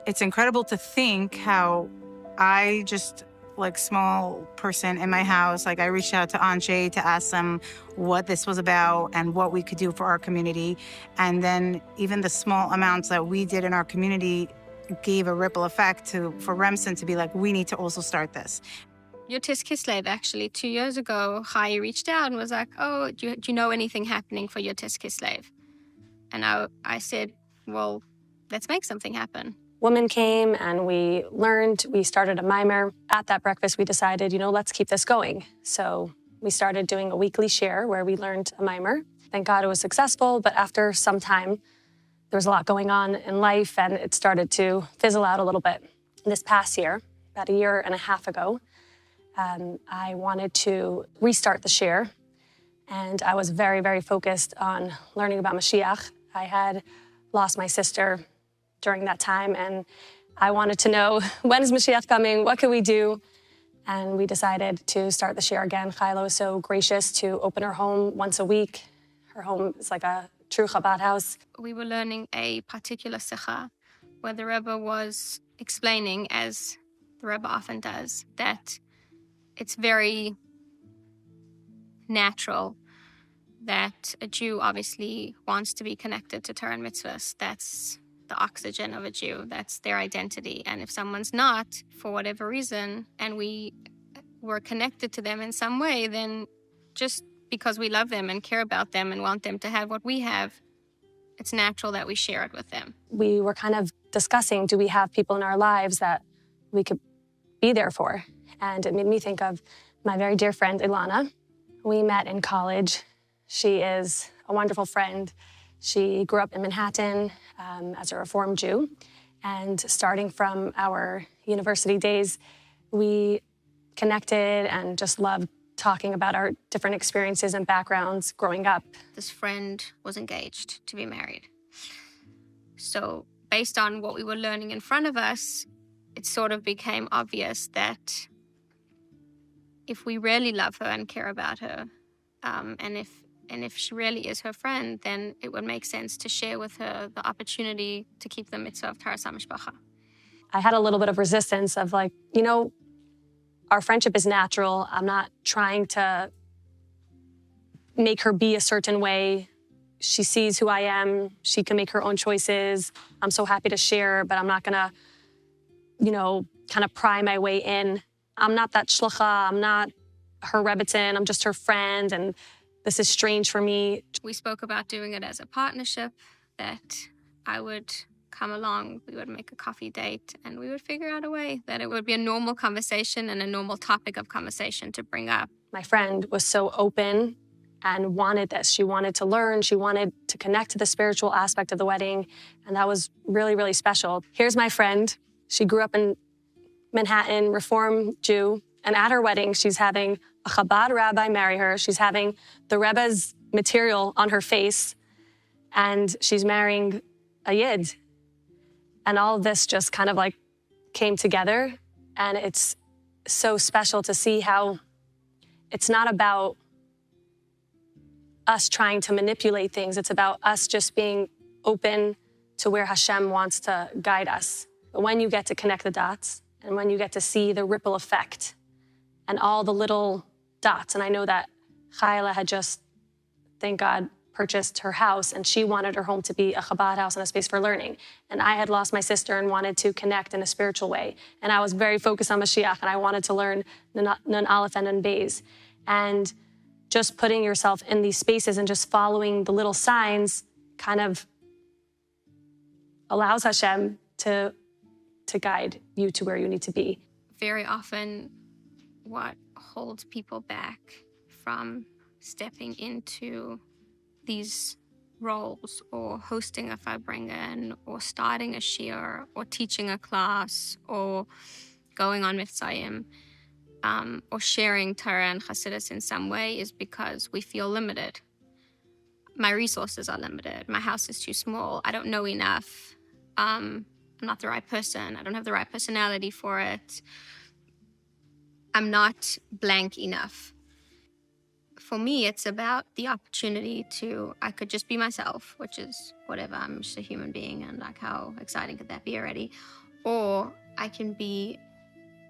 It's incredible to think how I just, like, small person in my house, like, I reached out to Anshe to ask them what this was about and what we could do for our community. And then even the small amounts that we did in our community gave a ripple effect for Remsen to be like, we need to also start this. Yotis Kislev, actually, 2 years ago, Chai reached out and was like, oh, do you know anything happening for Yotis Kislev? And I said, well, let's make something happen. Women came and we started a mimer. At that breakfast, we decided, let's keep this going. So we started doing a weekly share where we learned a mimer. Thank God it was successful, but after some time, there was a lot going on in life and it started to fizzle out a little bit. This past year, about 1.5 years ago, I wanted to restart the share, and I was very, very focused on learning about Mashiach. I had lost my sister during that time, and I wanted to know, when is Mashiach coming? What can we do? And we decided to start the share again. Chayla was so gracious to open her home once a week. Her home is like a true Chabad house. We were learning a particular sikha where the Rebbe was explaining, as the Rebbe often does, that it's very natural that a Jew obviously wants to be connected to Torah and mitzvahs. That's the oxygen of a Jew. That's their identity. And if someone's not, for whatever reason, and we were connected to them in some way, then just because we love them and care about them and want them to have what we have, it's natural that we share it with them. We were kind of discussing, do we have people in our lives that we could be there for? And it made me think of my very dear friend, Ilana. We met in college. She is a wonderful friend. She grew up in Manhattan as a Reform Jew. And starting from our university days, we connected and just loved talking about our different experiences and backgrounds growing up. This friend was engaged to be married. So based on what we were learning in front of us, it sort of became obvious that if we really love her and care about her, and if she really is her friend, then it would make sense to share with her the opportunity to keep the mitzvah of Taras HaMishpacha. I had a little bit of resistance of like, our friendship is natural. I'm not trying to make her be a certain way. She sees who I am. She can make her own choices. I'm so happy to share, but I'm not gonna, kind of pry my way in. I'm not that shlucha. I'm not her rebbetzin. I'm just her friend, and this is strange for me. We spoke about doing it as a partnership, that I would come along, we would make a coffee date, and we would figure out a way that it would be a normal conversation and a normal topic of conversation to bring up. My friend was so open and wanted this. She wanted to learn. She wanted to connect to the spiritual aspect of the wedding, and that was really, really special. Here's my friend. She grew up in Manhattan, Reform Jew, and at her wedding, she's having a Chabad rabbi marry her. She's having the Rebbe's material on her face, and she's marrying a Yid. And all of this just kind of like came together. And it's so special to see how it's not about us trying to manipulate things. It's about us just being open to where Hashem wants to guide us. But when you get to connect the dots and when you get to see the ripple effect and all the little dots, and I know that Chayla had just, thank God, purchased her house, and she wanted her home to be a Chabad house and a space for learning. And I had lost my sister and wanted to connect in a spiritual way. And I was very focused on Mashiach, and I wanted to learn Nun Aleph and Nun Beis. And just putting yourself in these spaces and just following the little signs kind of allows Hashem to guide you to where you need to be. Very often, what holds people back from stepping into these roles, or hosting a Farbrengen, or starting a shiur, or teaching a class, or going on Mitzayim, or sharing Torah and Chassidus in some way, is because we feel limited. My resources are limited. My house is too small. I don't know enough. I'm not the right person. I don't have the right personality for it. I'm not blank enough. For me, it's about the opportunity I could just be myself, which is whatever, I'm just a human being, and like, how exciting could that be already? Or I can be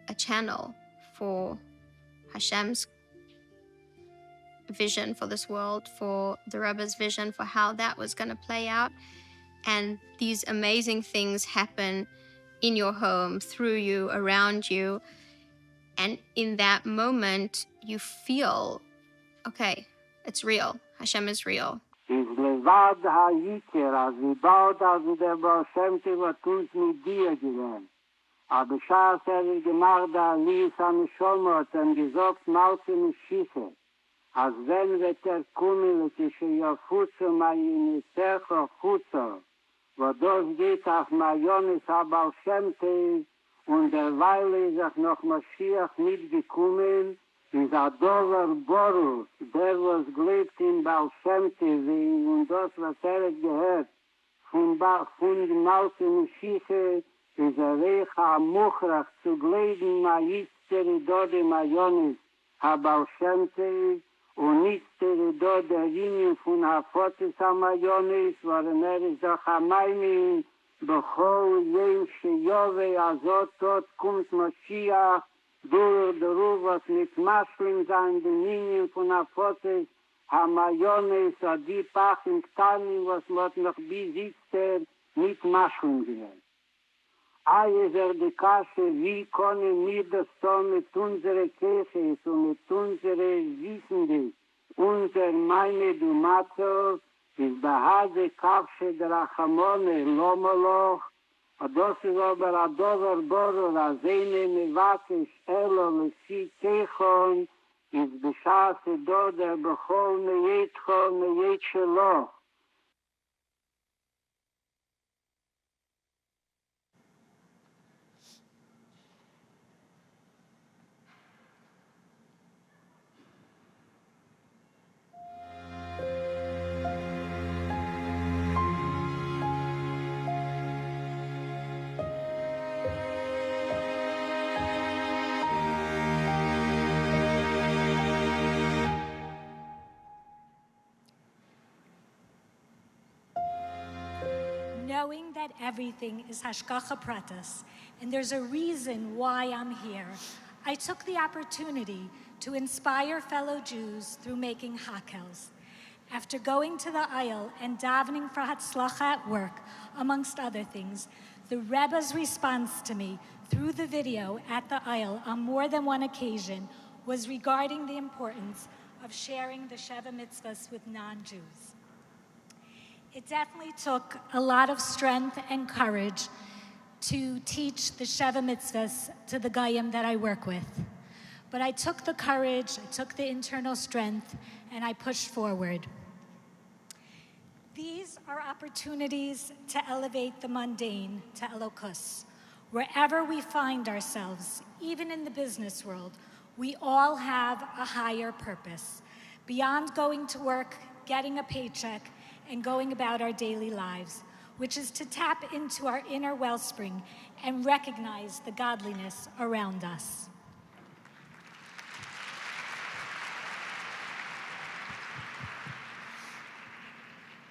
a channel for Hashem's vision for this world, for the Rebbe's vision for how that was going to play out. And these amazing things happen in your home, through you, around you. And in that moment, you feel, okay, it's real. Hashem is real. Is levad ha'yikir, as we bald as der Baal Shem Tov hat uns mit dir gewählt. Aber Schaas gemacht, da Alias am Schomot und gesagt, Malke Mischiche. Als wenn wird kommen, dass ich ja Futsu, meine Secho Futsu, wo das geht auf Majonis Baal Shem Tov, und derweil ist auch noch Mashiach mitgekommen, is a dover borus, der was gelebt in Baal Shem Tov, und das, was gehört, von den Malken Mischiche, is a Recha Muchrach zu gleden, ma yitzteri dode Majonis ha Baal Shem Tov, und yitzteri dode Rinien von Hafotis ha Majonis, waren ist doch a Maimin, bechol jem sheyove azot tot kumt Mashiach, durch der Ruf, was mit Maschlim sein, den Linien von Hafotis ha Majonis, a die Pach in Ktanim, was wird noch bis mit Maschlim gewesen. Die Kasche, wie können wir das so mit unserer Kirche und mit unserer Wissende, unser meine Dumato, ist behade Kasche der Achamone, Lomoloch, und das ist aber ein Dover Boror, als eine Mewatisch, Elo, Lessi, Techon, ist beschaße dort der Bechol, Mejetchon, Mejetscheloch. Knowing that everything is Hashgacha Pratis, and there's a reason why I'm here, I took the opportunity to inspire fellow Jews through making hakels. After going to the aisle and davening for Hatzlacha at work, amongst other things, the Rebbe's response to me through the video at the aisle on more than one occasion was regarding the importance of sharing the Sheva Mitzvahs with non-Jews. It definitely took a lot of strength and courage to teach the Sheva Mitzvahs to the Goyim that I work with. But I took the courage, I took the internal strength, and I pushed forward. These are opportunities to elevate the mundane to Elokus. Wherever we find ourselves, even in the business world, we all have a higher purpose. Beyond going to work, getting a paycheck, and going about our daily lives, which is to tap into our inner wellspring and recognize the godliness around us.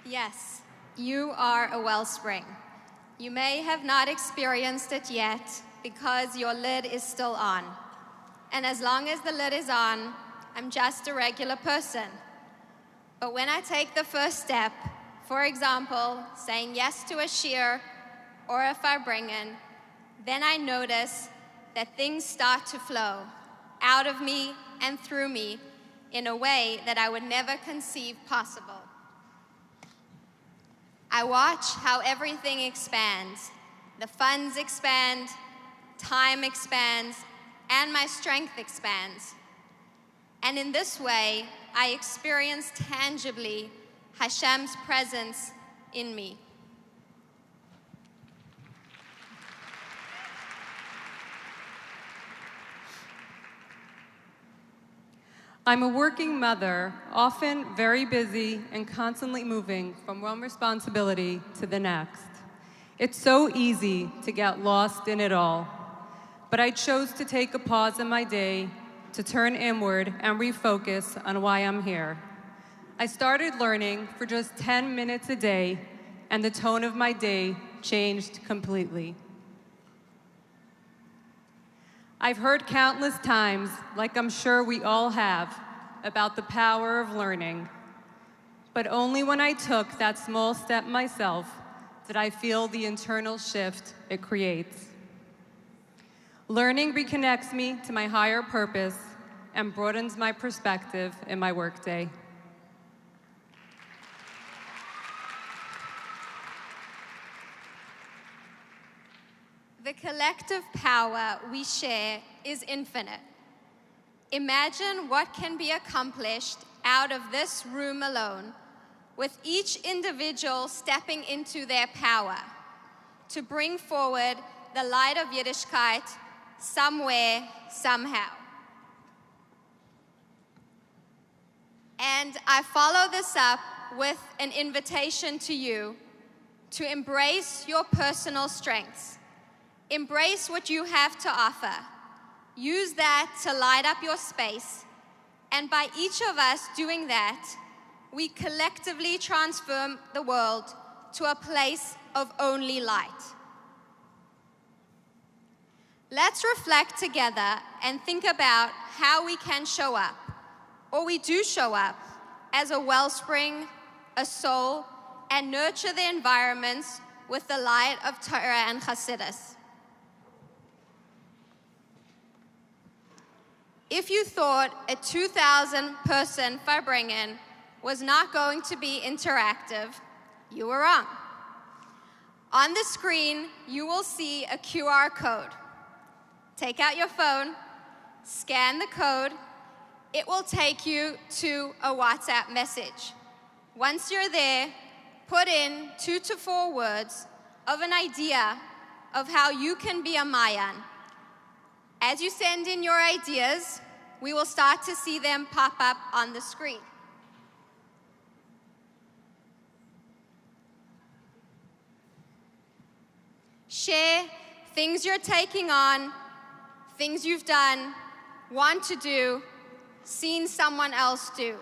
Yes, you are a wellspring. You may have not experienced it yet because your lid is still on. And as long as the lid is on, I'm just a regular person. But when I take the first step, for example, saying yes to a shir or a farbrengen, then I notice that things start to flow out of me and through me in a way that I would never conceive possible. I watch how everything expands. The funds expand, time expands, and my strength expands. And in this way, I experience tangibly Hashem's presence in me. I'm a working mother, often very busy and constantly moving from one responsibility to the next. It's so easy to get lost in it all. But I chose to take a pause in my day to turn inward and refocus on why I'm here. I started learning for just 10 minutes a day, and the tone of my day changed completely. I've heard countless times, like I'm sure we all have, about the power of learning. But only when I took that small step myself did I feel the internal shift it creates. Learning reconnects me to my higher purpose and broadens my perspective in my workday. The collective power we share is infinite. Imagine what can be accomplished out of this room alone, with each individual stepping into their power to bring forward the light of Yiddishkeit somewhere, somehow. And I follow this up with an invitation to you to embrace your personal strengths. Embrace what you have to offer. Use that to light up your space. And by each of us doing that, we collectively transform the world to a place of only light. Let's reflect together and think about how we can show up, or we do show up, as a wellspring, a soul, and nurture the environments with the light of Torah and Chassidus. If you thought a 2,000-person Farbrengen was not going to be interactive, you were wrong. On the screen, you will see a QR code. Take out your phone, scan the code. It will take you to a WhatsApp message. Once you're there, put in 2 to 4 words of an idea of how you can be a Mayan. As you send in your ideas, we will start to see them pop up on the screen. Share things you're taking on, things you've done, want to do, seen someone else do.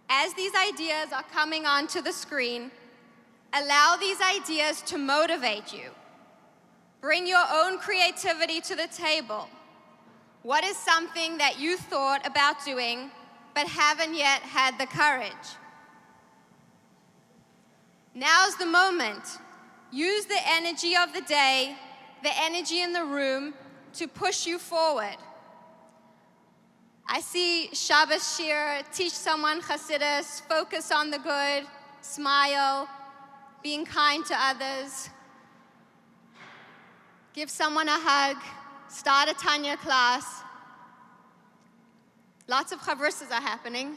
As these ideas are coming onto the screen, allow these ideas to motivate you. Bring your own creativity to the table. What is something that you thought about doing but haven't yet had the courage? Now's the moment. Use the energy of the day, the energy in the room, to push you forward. I see Shabbos Shir, teach someone Chassidus, focus on the good, smile, being kind to others. Give someone a hug, start a Tanya class. Lots of chavrusas are happening.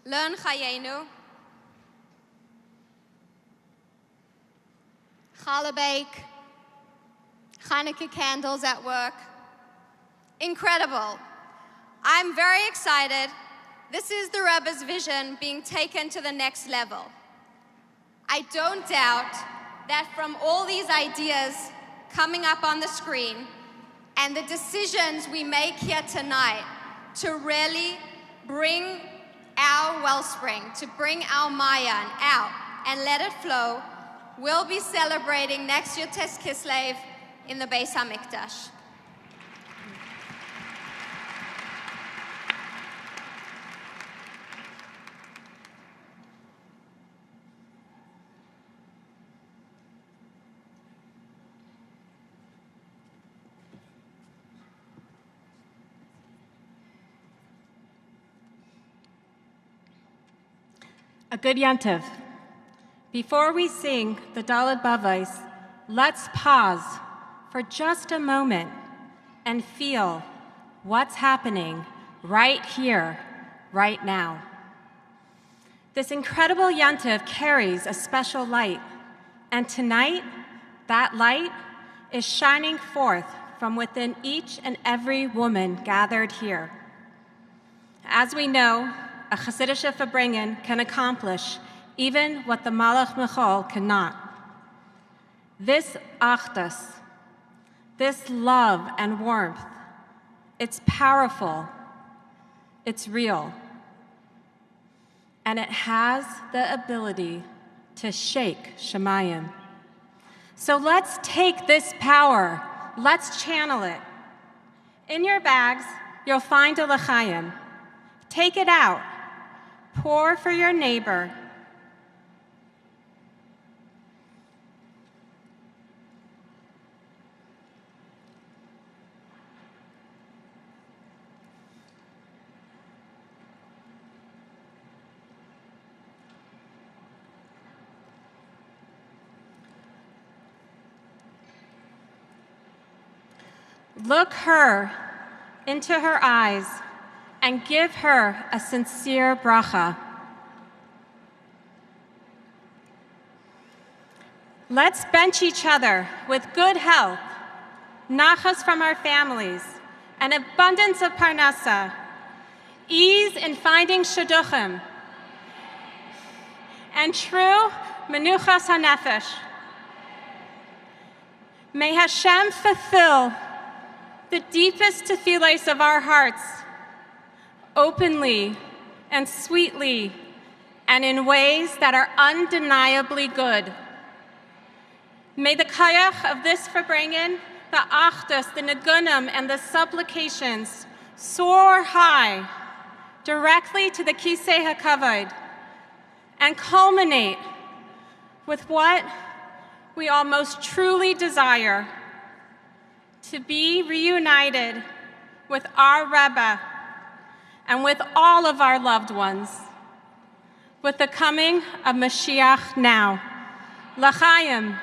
Learn Chayenu. Challah bake, Hanukkah candles at work. Incredible. I'm very excited this is the Rebbe's vision being taken to the next level. I don't doubt that from all these ideas coming up on the screen and the decisions we make here tonight to really bring our wellspring, to bring our Mayan out and let it flow, we'll be celebrating next year Tes Kislev in the Beis HaMikdash. A good Yantiv. Before we sing the Daled Bavais, let's pause for just a moment and feel what's happening right here, right now. This incredible Yantiv carries a special light, and tonight, that light is shining forth from within each and every woman gathered here. As we know, a Chassidische Farbrengen can accomplish even what the Malach Michal cannot. This achdus, this love and warmth, it's powerful, it's real, and it has the ability to shake Shemayim. So let's take this power, let's channel it. In your bags, you'll find a l'chaim. Take it out. Pour for your neighbor. Look her into her eyes and give her a sincere bracha. Let's bench each other with good health, nachas from our families, an abundance of parnasa, ease in finding shidduchim, and true menuchas hanefesh. May Hashem fulfill the deepest tefillos of our hearts, openly and sweetly, and in ways that are undeniably good. May the kayach of this Farbrengen, the achdus, the negunim, and the supplications soar high directly to the kisei hakavod and culminate with what we all most truly desire, to be reunited with our Rebbe and with all of our loved ones, with the coming of Mashiach now. L'chaim.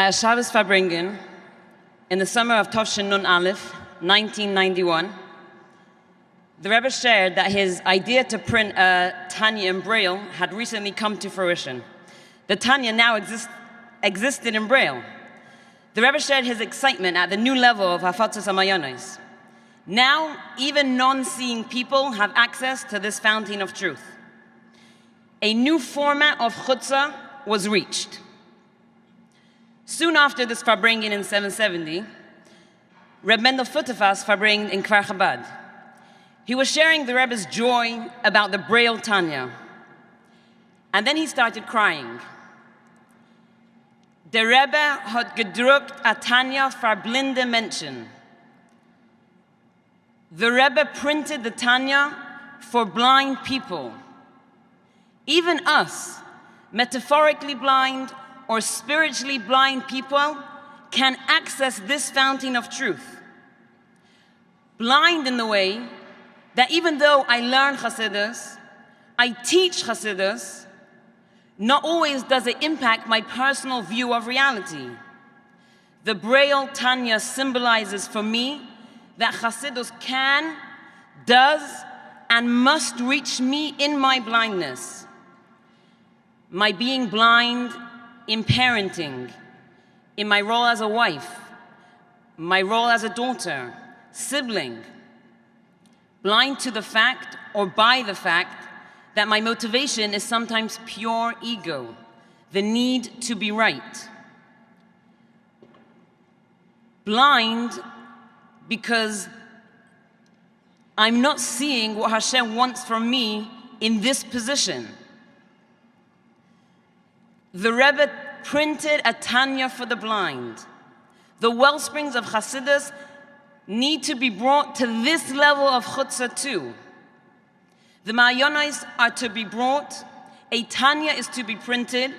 At Hour Farbrengen, in the summer of Tavshin Nun Aleph, 1991, the Rebbe shared that his idea to print a Tanya in Braille had recently come to fruition. The Tanya now existed in Braille. The Rebbe shared his excitement at the new level of Hafatzas HaMayonos. Now, even non-seeing people have access to this fountain of truth. A new format of chutzah was reached. Soon after this Farbrengen in 770, Reb Mendel Futefas Farbrengen in Kfar Chabad. He was sharing the Rebbe's joy about the Braille Tanya. And then he started crying. Der Rebbe hat gedruckt a Tanya für blinde Menschen. The Rebbe printed the Tanya for blind people. Even us, metaphorically blind or spiritually blind people, can access this fountain of truth. Blind in the way that even though I learn Chassidus, I teach Chassidus, not always does it impact my personal view of reality. The Braille Tanya symbolizes for me that Chassidus can, does, and must reach me in my blindness. My being blind in parenting, in my role as a wife, my role as a daughter, sibling, blind to the fact or by the fact that my motivation is sometimes pure ego, the need to be right. Blind because I'm not seeing what Hashem wants from me in this position. The Rebbe printed a Tanya for the blind. The wellsprings of Hasidus need to be brought to this level of chutzah too. The Mahayonos are to be brought, a Tanya is to be printed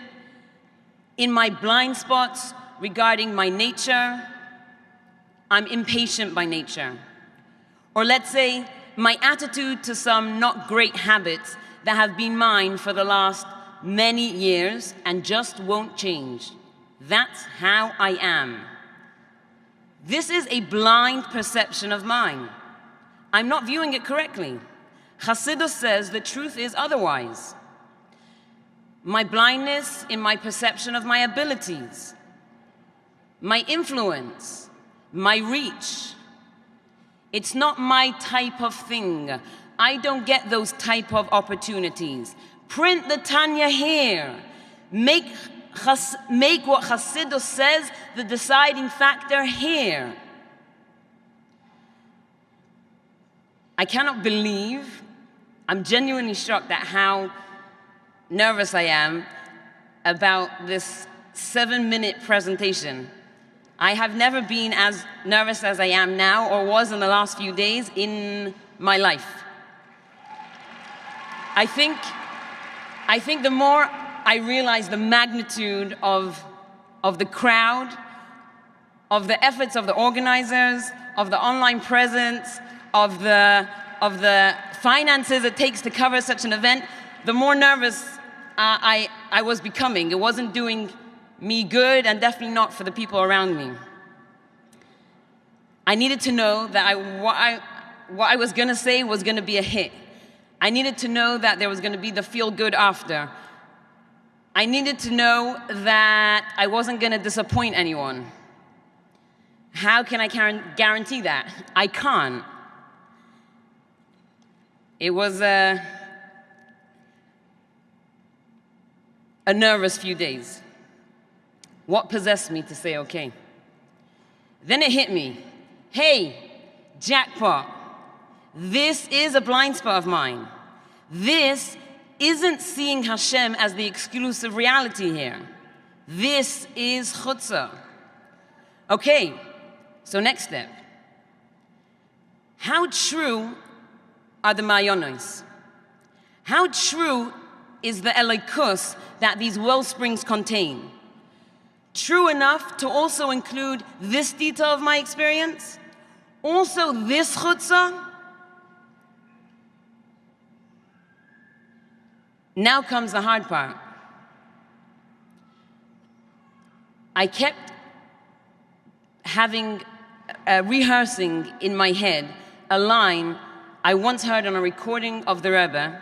in my blind spots regarding my nature. I'm impatient by nature. Or let's say, my attitude to some not great habits that have been mine for the last many years and just won't change. That's how I am. This is a blind perception of mine. I'm not viewing it correctly. Chassidus says the truth is otherwise. My blindness in my perception of my abilities, my influence, my reach. It's not my type of thing. I don't get those type of opportunities. Print the Tanya here. Make what Chassidus says the deciding factor here. I cannot believe, I'm genuinely shocked at how nervous I am about this 7-minute presentation. I have never been as nervous as I am now or was in the last few days in my life. I think the more I realize the magnitude of the crowd, of the efforts of the organizers, of the online presence, of the finances it takes to cover such an event, the more nervous I was becoming. It wasn't doing me good and definitely not for the people around me. I needed to know that what I was going to say was going to be a hit. I needed to know that there was going to be the feel good after. I needed to know that I wasn't going to disappoint anyone. How can I guarantee that? I can't. It was a nervous few days. What possessed me to say okay? Then it hit me. Hey, jackpot. This is a blind spot of mine. This isn't seeing Hashem as the exclusive reality here. This is chutzah. Okay, so next step. How true are the Mahayonos? How true is the Elokus that these wellsprings contain? True enough to also include this detail of my experience? Also this chutzah? Now comes the hard part. I kept rehearsing in my head a line I once heard on a recording of the Rebbe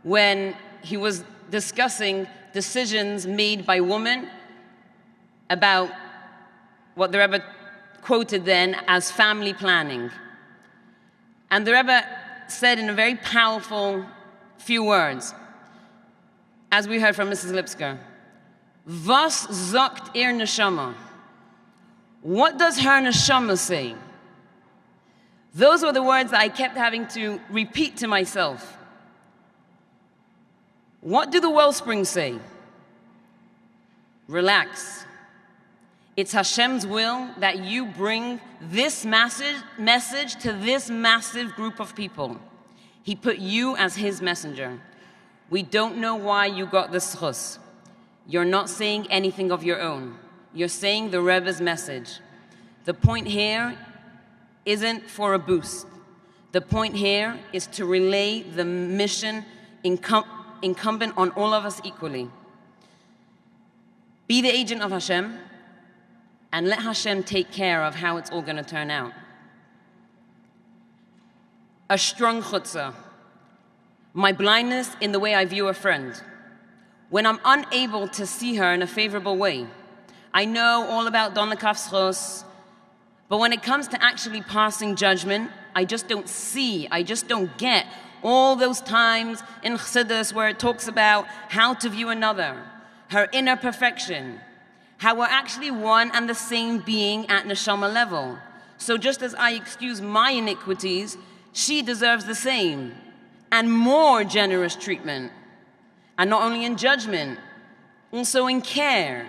when he was discussing decisions made by women about what the Rebbe quoted then as family planning. And the Rebbe said in a very powerful few words, as we heard from Mrs. Lipsker, "Was sagt ihr neshama?" What does her neshama say? Those were the words that I kept having to repeat to myself. What do the wellsprings say? Relax. It's Hashem's will that you bring this message to this massive group of people. He put you as his messenger. We don't know why you got the schus. You're not saying anything of your own. You're saying the Rebbe's message. The point here isn't for a boost. The point here is to relay the mission incumbent on all of us equally. Be the agent of Hashem, and let Hashem take care of how it's all going to turn out. A strong chutzah. My blindness in the way I view a friend. When I'm unable to see her in a favorable way. I know all about Don Lekafschos, but when it comes to actually passing judgment, I just don't see, I just don't get all those times in Chassidus where it talks about how to view another, her inner perfection, how we're actually one and the same being at neshama level. So just as I excuse my iniquities, she deserves the same and more generous treatment. And not only in judgment, also in care.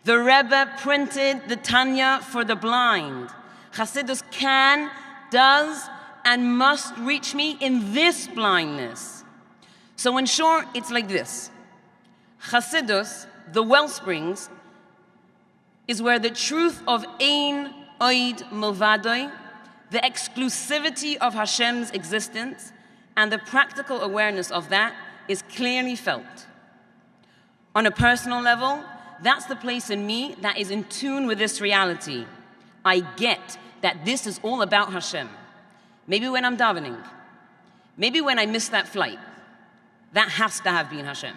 The Rebbe printed the Tanya for the blind. Chassidus can, does, and must reach me in this blindness. So in short, it's like this. Chassidus, the wellsprings, is where the truth of Ein Oid Milvadoi, the exclusivity of Hashem's existence, and the practical awareness of that is clearly felt. On a personal level, that's the place in me that is in tune with this reality. I get that this is all about Hashem. Maybe when I'm davening, maybe when I miss that flight, that has to have been Hashem.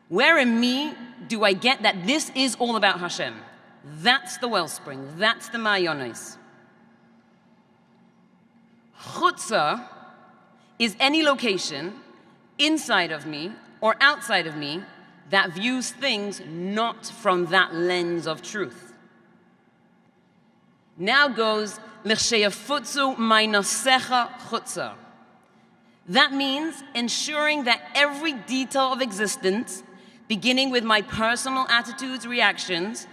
Where in me do I get that this is all about Hashem? That's the wellspring, that's the Ma'ayonos. Chutzah is any location inside of me or outside of me that views things not from that lens of truth. Now goes l'chsheyafutzu ma'inosecha chutzah. That means ensuring that every detail of existence, beginning with my personal attitudes, reactions,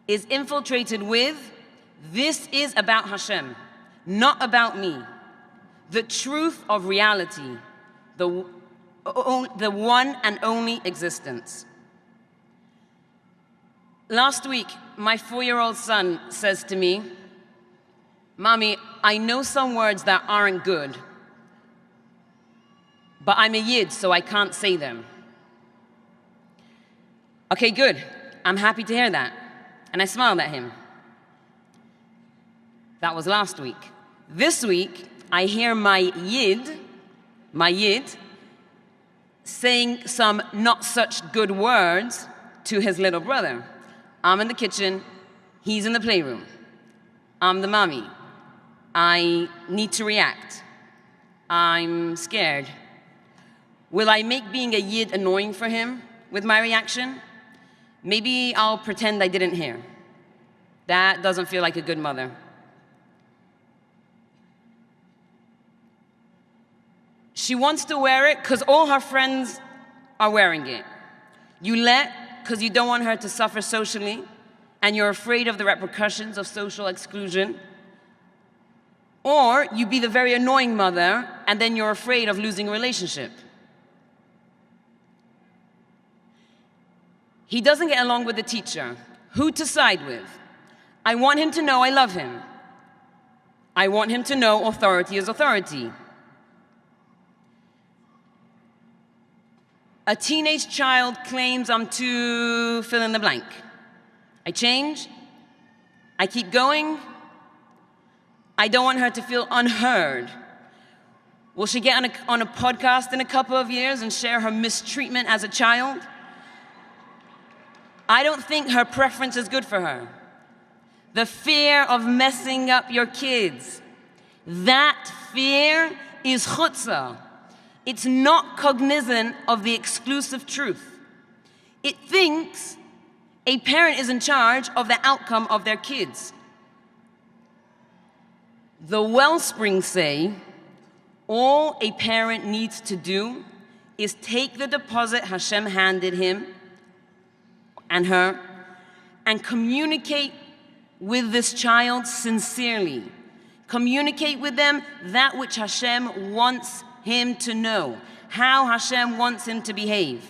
is infiltrated with, this is about Hashem, not about me. The truth of reality, the one and only existence. Last week, my 4-year-old son says to me, "Mommy, I know some words that aren't good, but I'm a Yid, so I can't say them." Okay, good. I'm happy to hear that. And I smiled at him. That was last week. This week, I hear my Yid, saying some not such good words to his little brother. I'm in the kitchen, he's in the playroom. I'm the mommy. I need to react. I'm scared. Will I make being a Yid annoying for him with my reaction? Maybe I'll pretend I didn't hear. That doesn't feel like a good mother. She wants to wear it because all her friends are wearing it. You let because you don't want her to suffer socially and you're afraid of the repercussions of social exclusion. Or you be the very annoying mother and then you're afraid of losing a relationship. He doesn't get along with the teacher. Who to side with? I want him to know I love him. I want him to know authority is authority. A teenage child claims I'm too fill in the blank. I change. I keep going. I don't want her to feel unheard. Will she get on a podcast in a couple of years and share her mistreatment as a child? I don't think her preference is good for her. The fear of messing up your kids, that fear is chutzah. It's not cognizant of the exclusive truth. It thinks a parent is in charge of the outcome of their kids. The wellspring say, all a parent needs to do is take the deposit Hashem handed him and her and communicate with this child sincerely. Communicate with them that which Hashem wants him to know, how Hashem wants him to behave.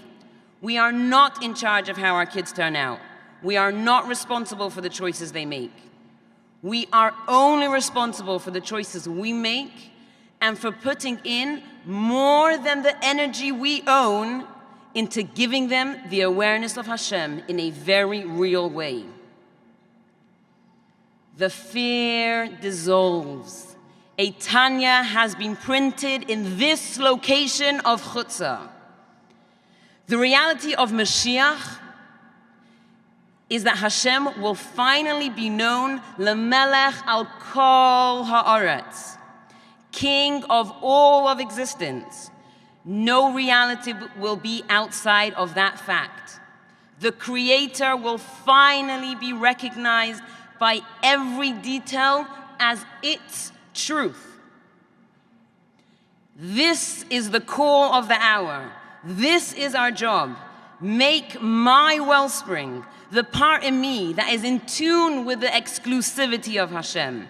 We are not in charge of how our kids turn out. We are not responsible for the choices they make. We are only responsible for the choices we make and for putting in more than the energy we own into giving them the awareness of Hashem in a very real way. The fear dissolves. A Tanya has been printed in this location of chutzah. The reality of Mashiach is that Hashem will finally be known Lemelech al kol haaretz, King of all of existence. No reality will be outside of that fact. The Creator will finally be recognized by every detail as its truth. This is the call of the hour. This is our job. Make my wellspring, the part in me that is in tune with the exclusivity of Hashem,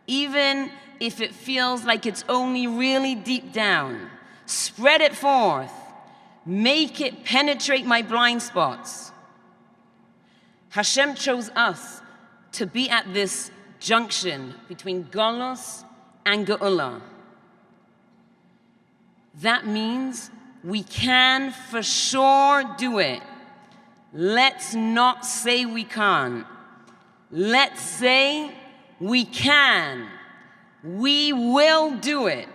even if it feels like it's only really deep down. Spread it forth. Make it penetrate my blind spots. Hashem chose us to be at this junction between Golos and Geula. That means we can for sure do it. Let's not say we can't. Let's say we can. We will do it.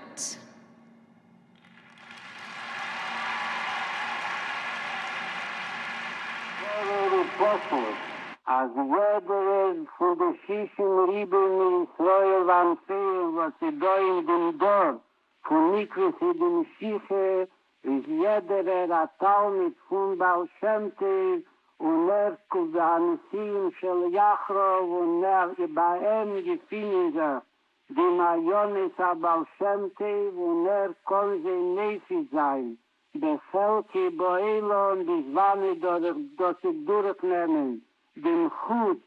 As weder von der Schischen Lieben in Israel waren fehlen, was sie da in dem Dorf von Nikris in dem Schiche, ist jeder Tal mit von Baal Shem Tov und Kuzanesim Shel Yachrov und Baem gefinnen sich die Mayones Baal Shem Tov und kann sie Nefi sein. Befelke Boelon, die Zwane dort durchnehmen. Den Chut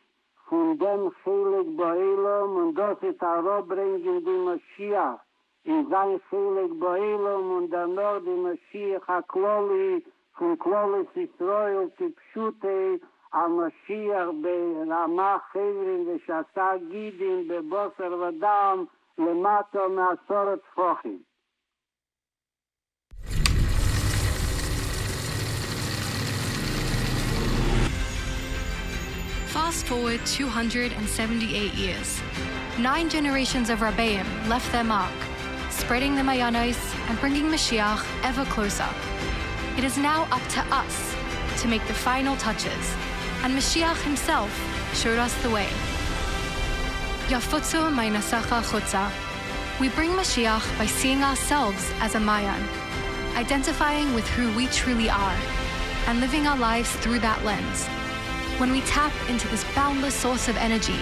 von dem Heilig Boelom und das ist herabbringen die Mashiach. In sein Heilig Boelom und danach die Mashiach HaKloli von Klolis Israel zu Pshute am Mashiach bei Ramach Hevrin ושעשה גידים בבוסר ודם למטה מעשרת טפוחים. Fast forward 278 years. 9 generations of Rabbeim left their mark, spreading the Mayanos and bringing Mashiach ever closer. It is now up to us to make the final touches, and Mashiach himself showed us the way. Yafutzu Mainasacha Chutza. We bring Mashiach by seeing ourselves as a Mayan, identifying with who we truly are, and living our lives through that lens. When we tap into this boundless source of energy,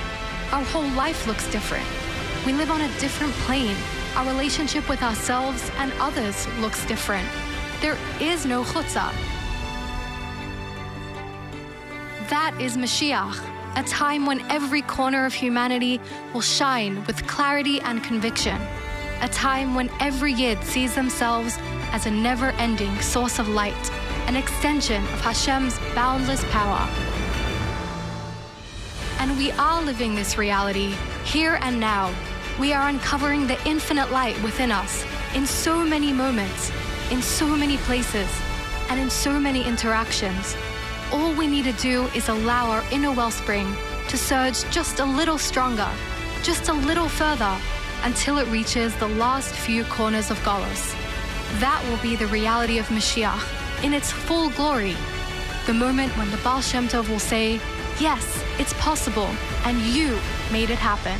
our whole life looks different. We live on a different plane. Our relationship with ourselves and others looks different. There is no chutzah. That is Mashiach, a time when every corner of humanity will shine with clarity and conviction. A time when every Yid sees themselves as a never-ending source of light, an extension of Hashem's boundless power. And we are living this reality here and now. We are uncovering the infinite light within us in so many moments, in so many places, and in so many interactions. All we need to do is allow our inner wellspring to surge just a little stronger, just a little further, until it reaches the last few corners of Golos. That will be the reality of Mashiach in its full glory. The moment when the Baal Shem Tov will say, yes, it's possible, and you made it happen.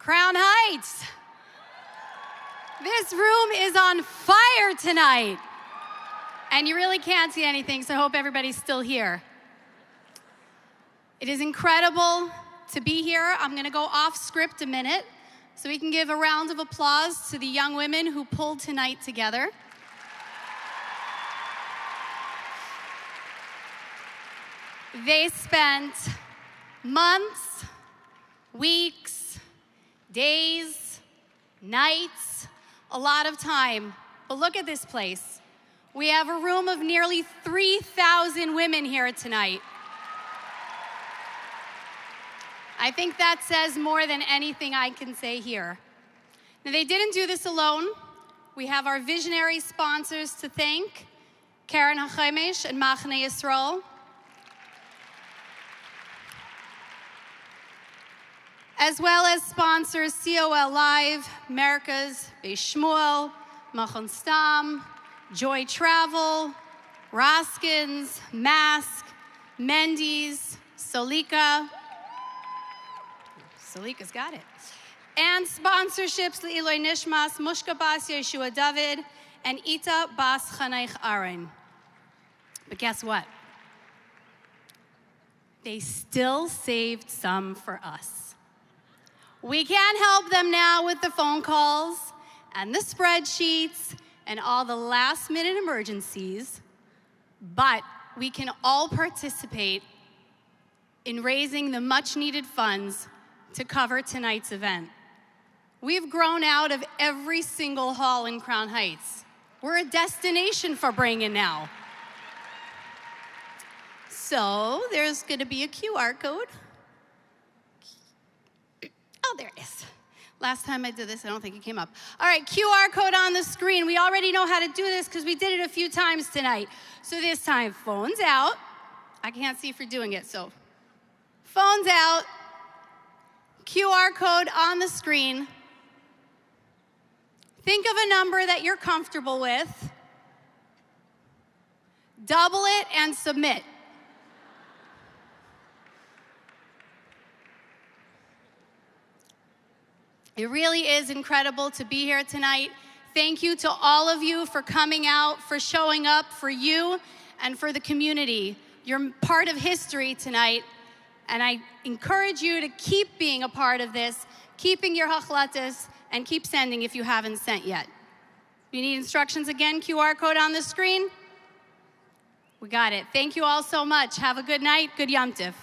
Crown Heights. This room is on fire tonight. And you really can't see anything, so I hope everybody's still here. It is incredible to be here. I'm going to go off script a minute so we can give a round of applause to the young women who pulled tonight together. They spent months, weeks, days, nights, a lot of time. But look at this place. We have a room of nearly 3,000 women here tonight. I think that says more than anything I can say here. Now, they didn't do this alone. We have our visionary sponsors to thank, Karen HaChamesh and Machane Yisrael, as well as sponsors COL Live, America's Beis Shmuel, Machon Stam, Joy Travel, Roskins, Mask, Mendy's, Solika. Solika's got it. And sponsorships Le'iloi Nishmas, Mushka Bas Yeshua David, and Ita Bas Chanech Aaron. But guess what? They still saved some for us. We can't help them now with the phone calls and the spreadsheets and all the last-minute emergencies, but we can all participate in raising the much-needed funds to cover tonight's event. We've grown out of every single hall in Crown Heights. We're a destination for Farbrengen now. So there's going to be a QR code. Oh, there it is. Last time I did this, I don't think it came up. All right, QR code on the screen. We already know how to do this because we did it a few times tonight. So this time, phones out. I can't see if you're doing it, so phones out. QR code on the screen. Think of a number that you're comfortable with. Double it and submit. It really is incredible to be here tonight. Thank you to all of you for coming out, for showing up, for you and for the community. You're part of history tonight, and I encourage you to keep being a part of this, keeping your hachlatas, and keep sending if you haven't sent yet. You need instructions again, QR code on the screen? We got it. Thank you all so much. Have a good night. Good Yom Tov.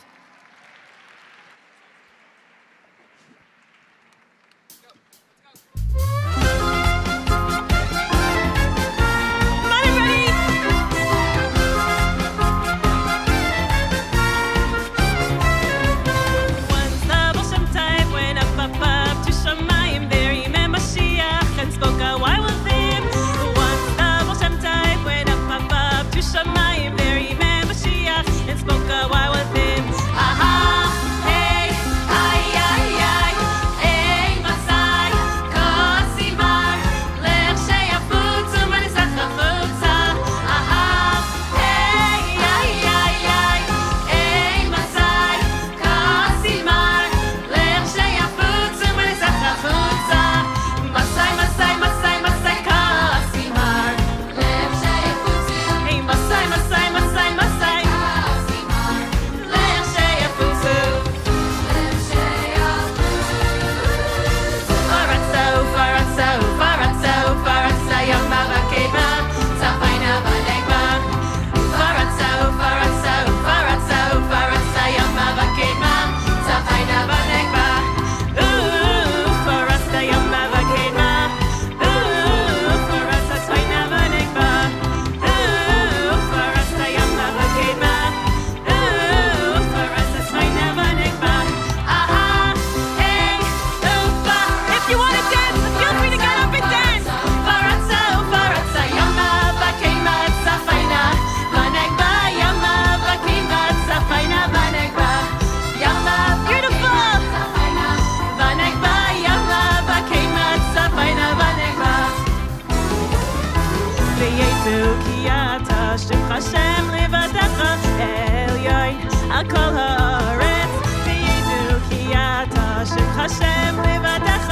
Hashem levadecha elyon akol haaretz v'yidu ki ata Hashem levadecha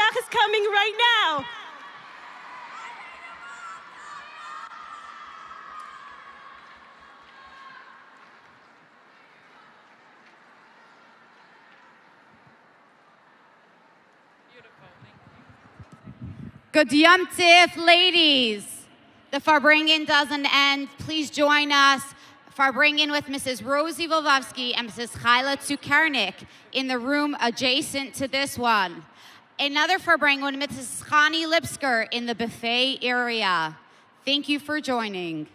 Mashiach is coming right now. Good Yom Tif, ladies. The Farbrengen doesn't end. Please join us. Farbrengen with Mrs. Rosie Volvovsky and Mrs. Chayla Tsukarnik in the room adjacent to this one. Another Farbrengen with Mrs. Chani Lipsker in the buffet area. Thank you for joining.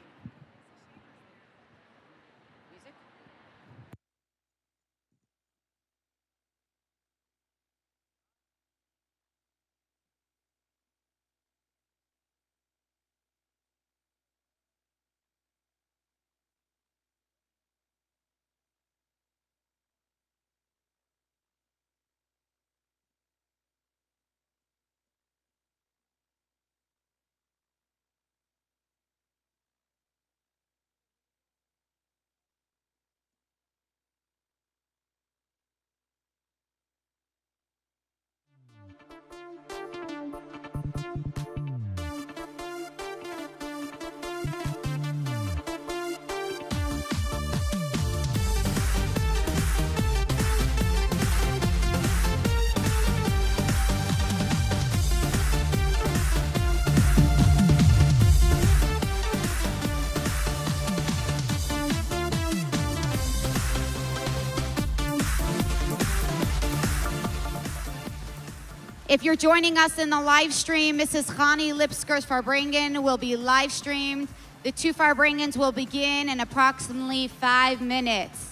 If you're joining us in the live stream, Mrs. Chani Lipsker's Farbrengen will be live streamed. The two Farbrengens will begin in approximately 5 minutes.